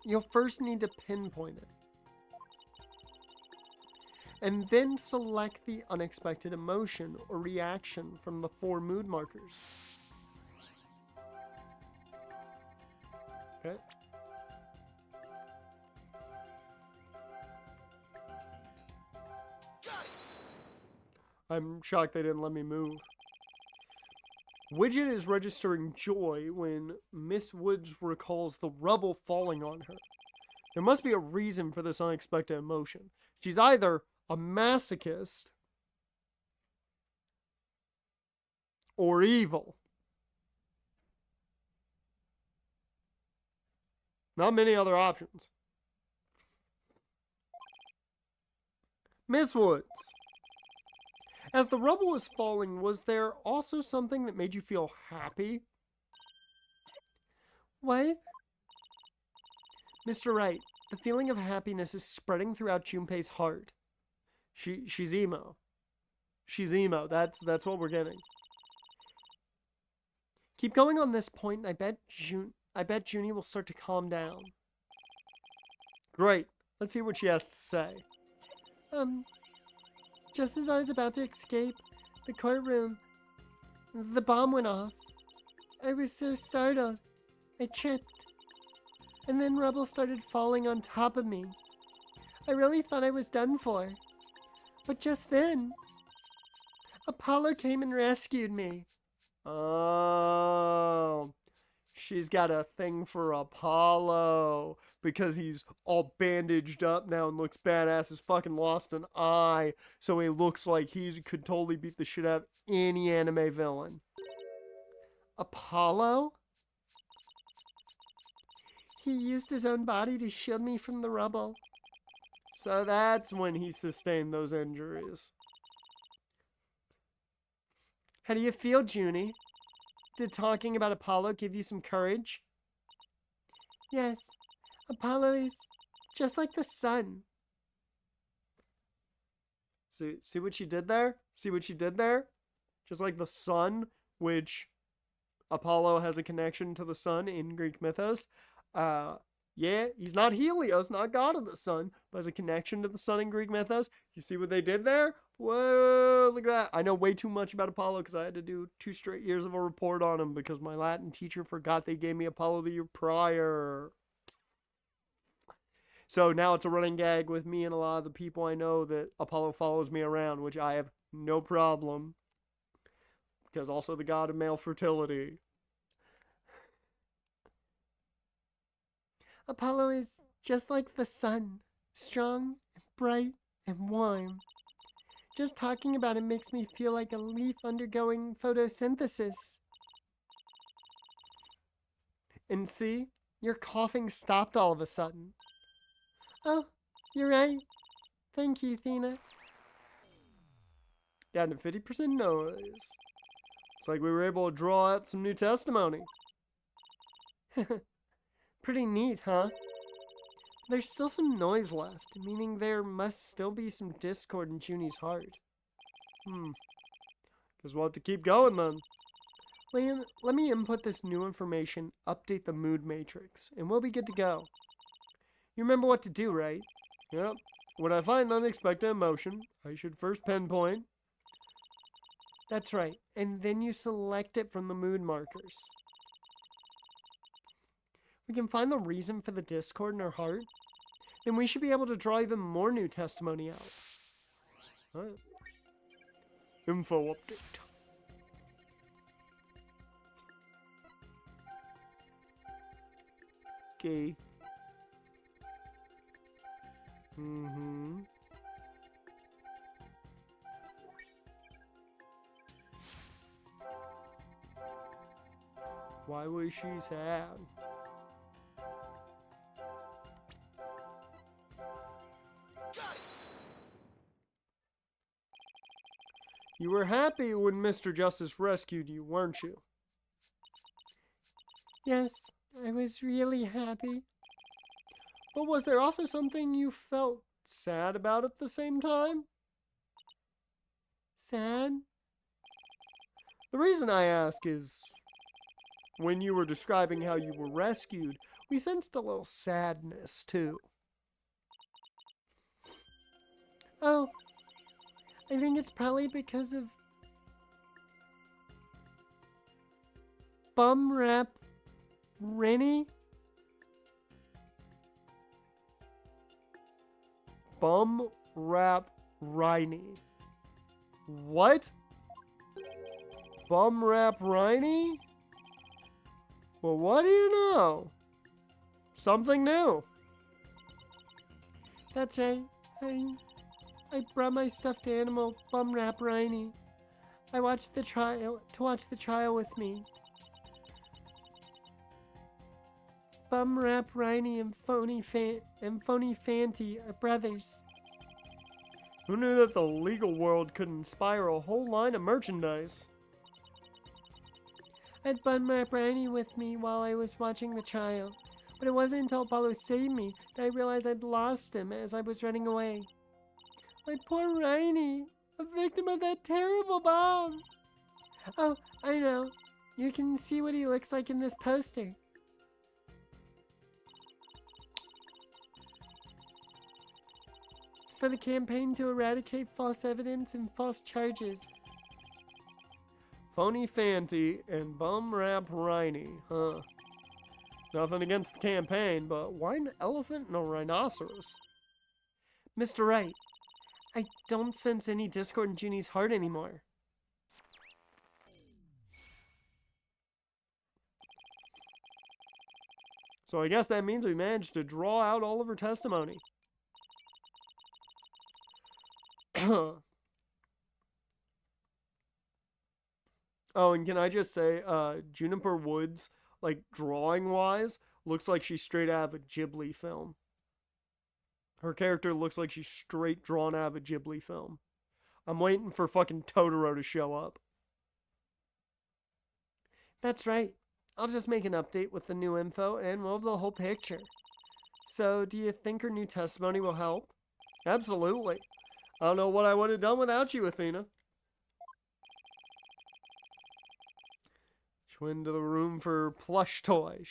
you'll first need to pinpoint it. And then select the unexpected emotion or reaction from the 4 mood markers. Okay. I'm shocked they didn't let me move. Widget is registering joy when Miss Woods recalls the rubble falling on her. There must be a reason for this unexpected emotion. She's either a masochist or evil. Not many other options. Miss Woods. As the rubble was falling, was there also something that made you feel happy? What? Mr. Wright, the feeling of happiness is spreading throughout Junpei's heart. She's emo. She's emo. That's what we're getting. Keep going on this point, and I bet Junie will start to calm down. Great. Let's hear what she has to say. Just as I was about to escape the courtroom, the bomb went off. I was so startled. I tripped. And then rubble started falling on top of me. I really thought I was done for. But just then, Apollo came and rescued me. Oh, she's got a thing for Apollo because he's all bandaged up now and looks badass. He's fucking lost an eye, so he looks like he could totally beat the shit out of any anime villain. Apollo? He used his own body to shield me from the rubble. So that's when he sustained those injuries. How do you feel, Junie? Did talking about Apollo give you some courage? Yes, Apollo is just like the sun. See what she did there? See what she did there? Just like the sun, which Apollo has a connection to the sun in Greek mythos. Yeah, he's not Helios, not god of the sun, but has a connection to the sun in Greek mythos. You see what they did there? Whoa, look at that. I know way too much about Apollo because I had to do 2 straight years of a report on him because my Latin teacher forgot they gave me Apollo the year prior. So now it's a running gag with me and a lot of the people I know that Apollo follows me around, which I have no problem. Because also the god of male fertility. Apollo is just like the sun, strong, bright, and warm. Just talking about it makes me feel like a leaf undergoing photosynthesis. And see, your coughing stopped all of a sudden. Oh, you're right. Thank you, Thena. Got a 50% noise. It's like we were able to draw out some new testimony. Pretty neat, huh? There's still some noise left, meaning there must still be some discord in Junie's heart. Guess we'll have to keep going then. Liam, let me input this new information, update the mood matrix, and we'll be good to go. You remember what to do, right? Yep. When I find an unexpected emotion, I should first pinpoint. That's right, and then you select it from the mood markers. We can find the reason for the discord in our heart, then we should be able to draw even more new testimony out. Alright. Info update. Okay. Why was she sad? You were happy when Mr. Justice rescued you, weren't you? Yes, I was really happy. But was there also something you felt sad about at the same time? Sad? The reason I ask is, when you were describing how you were rescued, we sensed a little sadness, too. Oh, I think it's probably because of Bum Rap Rennie. Bum Rap Riney. What? Bum Rap Riney? Well, what do you know? Something new. That's right. I brought my stuffed animal, Bum Rap Riney. I watched the trial to watch the trial with me. Bum Rap Riney and Phony Fanty are brothers. Who knew that the legal world could inspire a whole line of merchandise? I had Bum Rap Riney with me while I was watching the trial, but it wasn't until Apollo saved me that I realized I'd lost him as I was running away. My poor Riney, a victim of that terrible bomb. Oh, I know. You can see what he looks like in this poster. It's for the campaign to eradicate false evidence and false charges. Phony Fanty and Bum Rap Riney, huh? Nothing against the campaign, but why an elephant and a rhinoceros? Mr. Wright, I don't sense any discord in Junie's heart anymore. So I guess that means we managed to draw out all of her testimony. Oh, and can I just say, Juniper Woods, like, drawing-wise, looks like she's straight out of a Ghibli film. Her character looks like she's straight drawn out of a Ghibli film. I'm waiting for fucking Totoro to show up. That's right. I'll just make an update with the new info and we'll have the whole picture. So, do you think her new testimony will help? Absolutely. I don't know what I would have done without you, Athena. She went into the room for plush toy.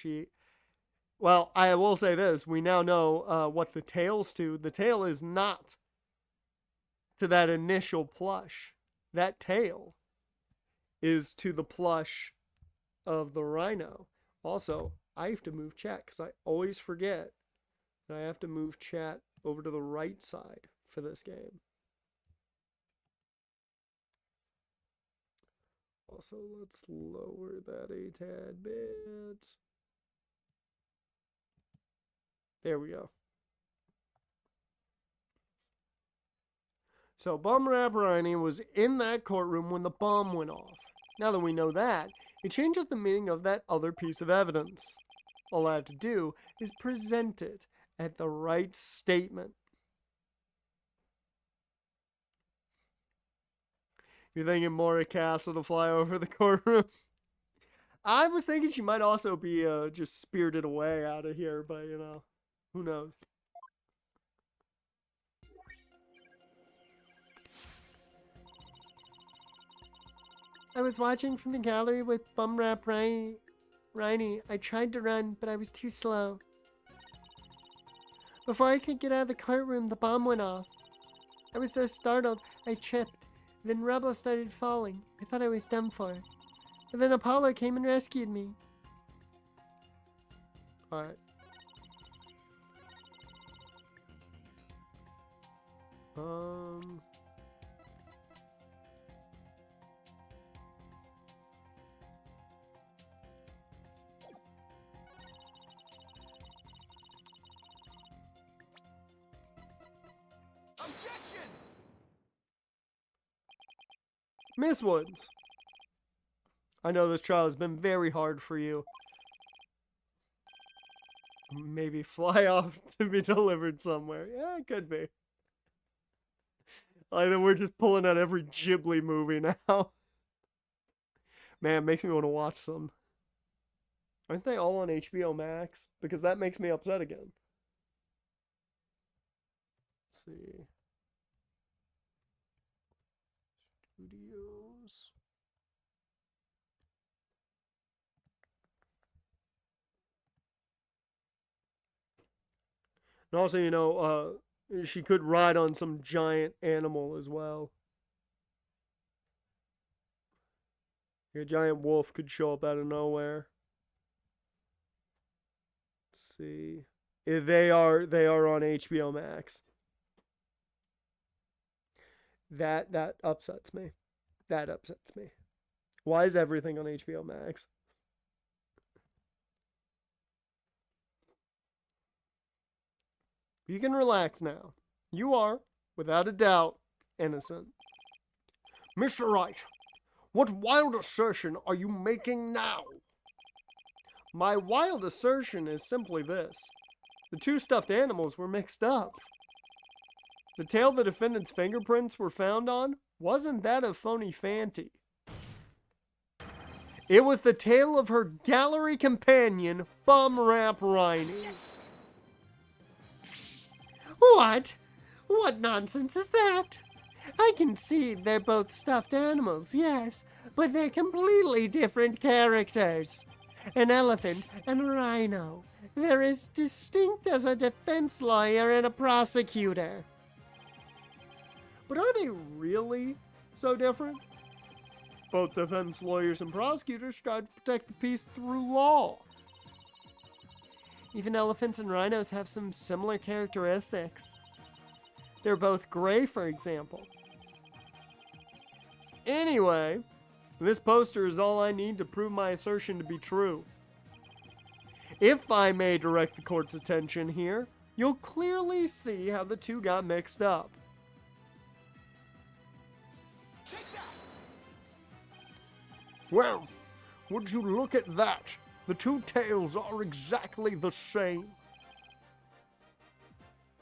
Well, I will say this. We now know what the tail's to. The tail is not to that initial plush. That tail is to the plush of the rhino. Also, I have to move chat because I always forget that I have to move chat over to the right side for this game. Also, let's lower that a tad bit. There we go. So, Bum Rap Riney was in that courtroom when the bomb went off. Now that we know that, it changes the meaning of that other piece of evidence. All I have to do is present it at the right statement. You're thinking Mora Castle to fly over the courtroom? I was thinking she might also be just spirited away out of here, but you know, who knows? I was watching from the gallery with Bum Rap Riney. I tried to run, but I was too slow. Before I could get out of the courtroom, the bomb went off. I was so startled, I tripped. Then rubble started falling. I thought I was done for. But then Apollo came and rescued me. Alright. Objection! Miss Woods, I know this trial has been very hard for you. Maybe fly off to be delivered somewhere. Yeah, it could be. Like, we're just pulling out every Ghibli movie now. Man, it makes me want to watch some. Aren't they all on HBO Max? Because that makes me upset again. Let's see. Studios. And also, you know, she could ride on some giant animal as well. A giant wolf could show up out of nowhere. Let's see. They are on HBO Max. That upsets me. That upsets me. Why is everything on HBO Max? You can relax now. You are, without a doubt, innocent. Mr. Wright, what wild assertion are you making now? My wild assertion is simply this. The two stuffed animals were mixed up. The tail the defendant's fingerprints were found on wasn't that of Phony Fanty. It was the tail of her gallery companion, Bum Rap Riney. What? What nonsense is that? I can see they're both stuffed animals, yes, but they're completely different characters. An elephant and a rhino. They're as distinct as a defense lawyer and a prosecutor. But are they really so different? Both defense lawyers and prosecutors try to protect the peace through law. Even elephants and rhinos have some similar characteristics. They're both gray, for example. Anyway, this poster is all I need to prove my assertion to be true. If I may direct the court's attention here, you'll clearly see how the two got mixed up. Well, would you look at that? The two tails are exactly the same.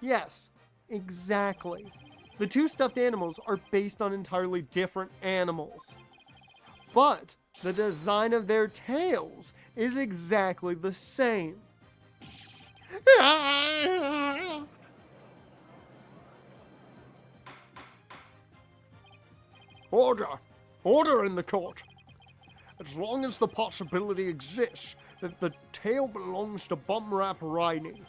Yes, exactly. The two stuffed animals are based on entirely different animals. But the design of their tails is exactly the same. Order! Order in the court! As long as the possibility exists that the tail belongs to Bum Rap Riney,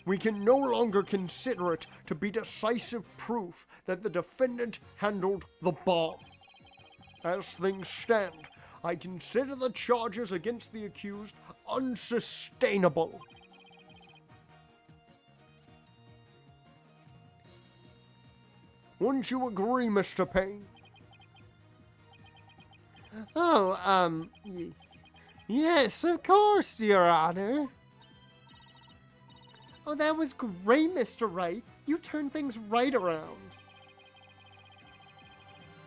we can no longer consider it to be decisive proof that the defendant handled the bomb. As things stand, I consider the charges against the accused unsustainable. Wouldn't you agree, Mr. Payne? Oh, yes, of course, Your Honor. Oh, that was great, Mr. Wright. You turned things right around.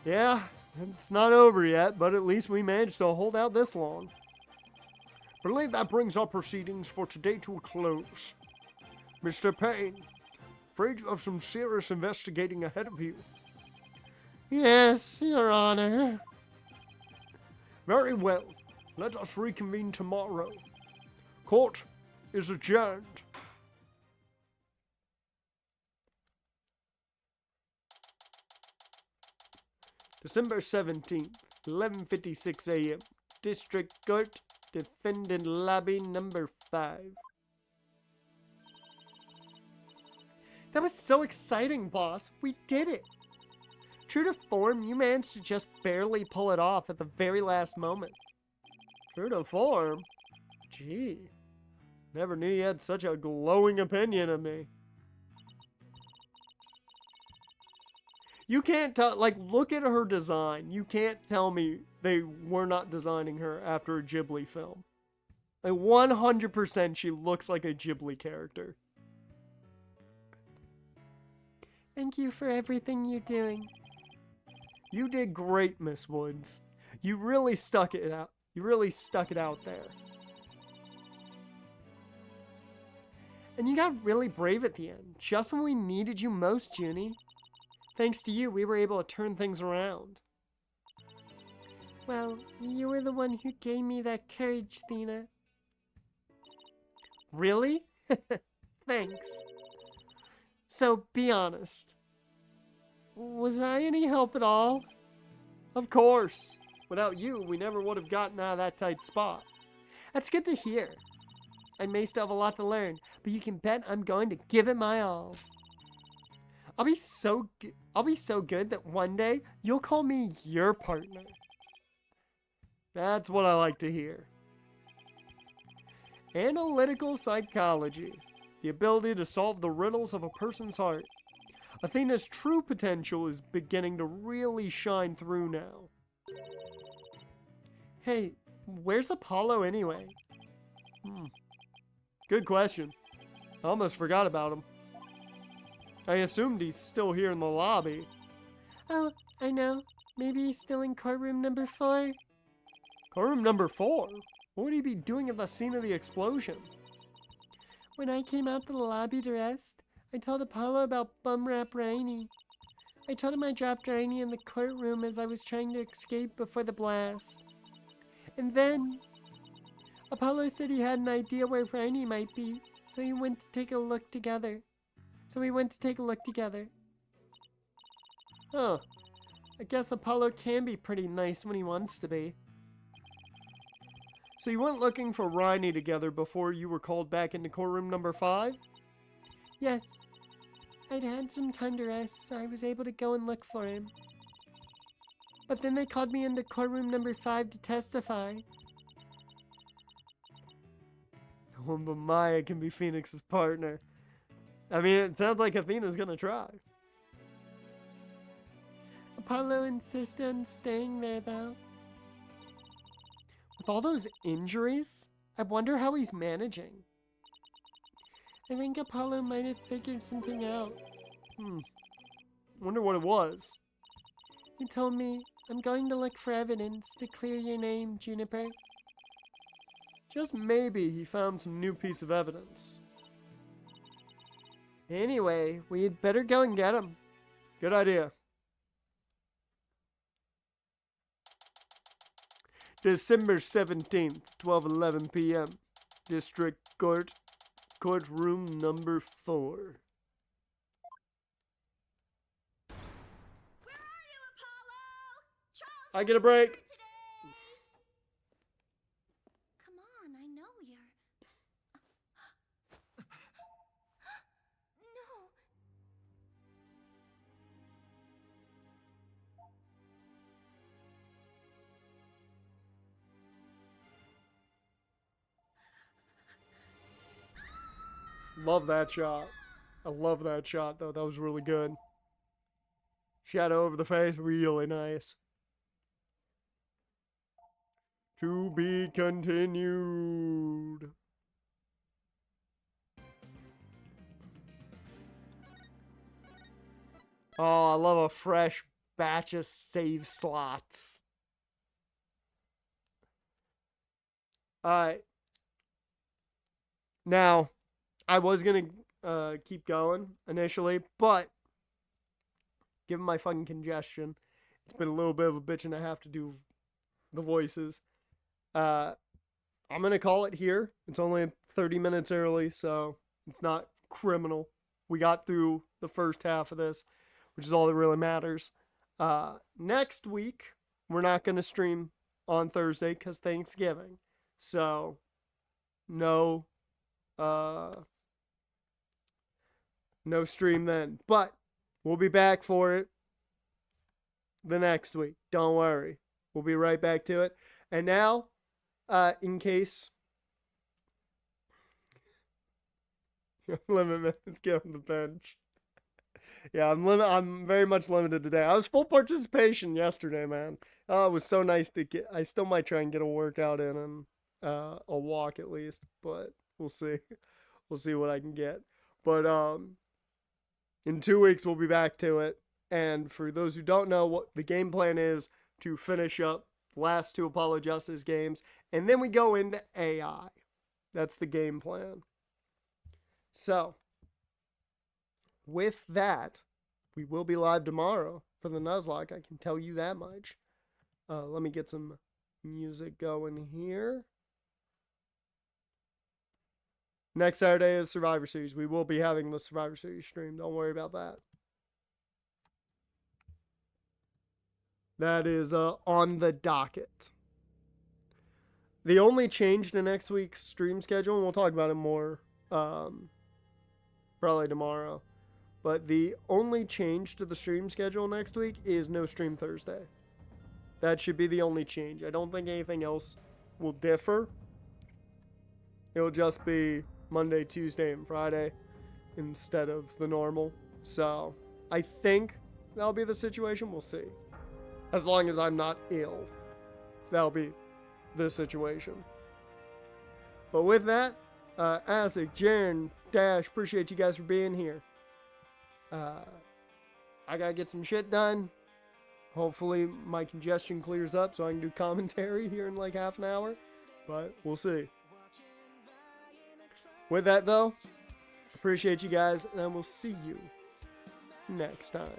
Yeah, it's not over yet, but at least we managed to hold out this long. I believe that brings our proceedings for today to a close. Mr. Payne, afraid you have some serious investigating ahead of you. Yes, Your Honor. Very well. Let us reconvene tomorrow. Court is adjourned. December 17th, 11:56 a.m. District Court, Defendant Lobby number 5. That was so exciting, boss. We did it. True to form, you managed to just barely pull it off at the very last moment. True to form? Gee, never knew you had such a glowing opinion of me. You can't tell, like, look at her design. You can't tell me they were not designing her after a Ghibli film. Like, 100% she looks like a Ghibli character. Thank you for everything you're doing. You did great, Miss Woods. You really stuck it out. You really stuck it out there. And you got really brave at the end, just when we needed you most, Junie. Thanks to you, we were able to turn things around. Well, you were the one who gave me that courage, Thena. Really? Thanks. So, be honest. Was I any help at all? Of course. Without you, we never would have gotten out of that tight spot. That's good to hear. I may still have a lot to learn, but you can bet I'm going to give it my all. I'll be so good that one day you'll call me your partner. That's what I like to hear. Analytical psychology. The ability to solve the riddles of a person's heart. Athena's true potential is beginning to really shine through now. Hey, where's Apollo anyway? Good question. I almost forgot about him. I assumed he's still here in the lobby. Oh, I know. Maybe he's still in courtroom number 4. Courtroom number 4? What would he be doing at the scene of the explosion? When I came out to the lobby to rest, I told Apollo about Bumrap Rainey. I told him I dropped Rainey in the courtroom as I was trying to escape before the blast. And then, Apollo said he had an idea where Rainey might be, so we went to take a look together. Huh. I guess Apollo can be pretty nice when he wants to be. So you went looking for Rainey together before you were called back into courtroom number 5? Yes. I'd had some time to rest, so I was able to go and look for him. But then they called me into courtroom number 5 to testify. Oh, but Maya can be Phoenix's partner. I mean, it sounds like Athena's gonna try. Apollo insisted on staying there, though. With all those injuries, I wonder how he's managing. I think Apollo might have figured something out. Wonder what it was. He told me, I'm going to look for evidence to clear your name, Juniper. Just maybe he found some new piece of evidence. Anyway, we had better go and get him. Good idea. December 17th, 12:11 p.m. District Court, courtroom number 4. Where are you, Apollo? Charles, I get a break. here today. Come on, I know you're... No. Love that shot. I love that shot, though. That was really good. Shadow over the face, really nice. To be continued. Oh, I love a fresh batch of save slots. Alright. Now, I was gonna keep going initially, but given my fucking congestion, it's been a little bit of a bitch and I have to do the voices. I'm gonna call it here. It's only 30 minutes early, so it's not criminal. We got through the first half of this, which is all that really matters. Next week, we're not gonna stream on Thursday because Thanksgiving. So, no stream then. But we'll be back for it the next week. Don't worry. We'll be right back to it. And now, in case... Limit minutes, get on the bench. Yeah, I'm very much limited today. I was full participation yesterday, man. Oh, it was so nice to get... I still might try and get a workout in and a walk at least. But we'll see. We'll see what I can get. But, in 2 weeks, we'll be back to it. And for those who don't know, what the game plan is to finish up the last 2 Apollo Justice games. And then we go into AI. That's the game plan. So, with that, we will be live tomorrow for the Nuzlocke. I can tell you that much. Let me get some music going here. Next Saturday is Survivor Series. We will be having the Survivor Series stream. Don't worry about that. That is on the docket. The only change to next week's stream schedule, and we'll talk about it more probably tomorrow, but the only change to the stream schedule next week is no stream Thursday. That should be the only change. I don't think anything else will differ. It'll just be Monday, Tuesday, and Friday instead of the normal. So, I think that'll be the situation. We'll see. As long as I'm not ill, that'll be the situation. But with that, Isaac, Jaren, Dash, appreciate you guys for being here. I gotta get some shit done. Hopefully my congestion clears up so I can do commentary here in like half an hour. But we'll see. With that though, appreciate you guys, and I will see you next time.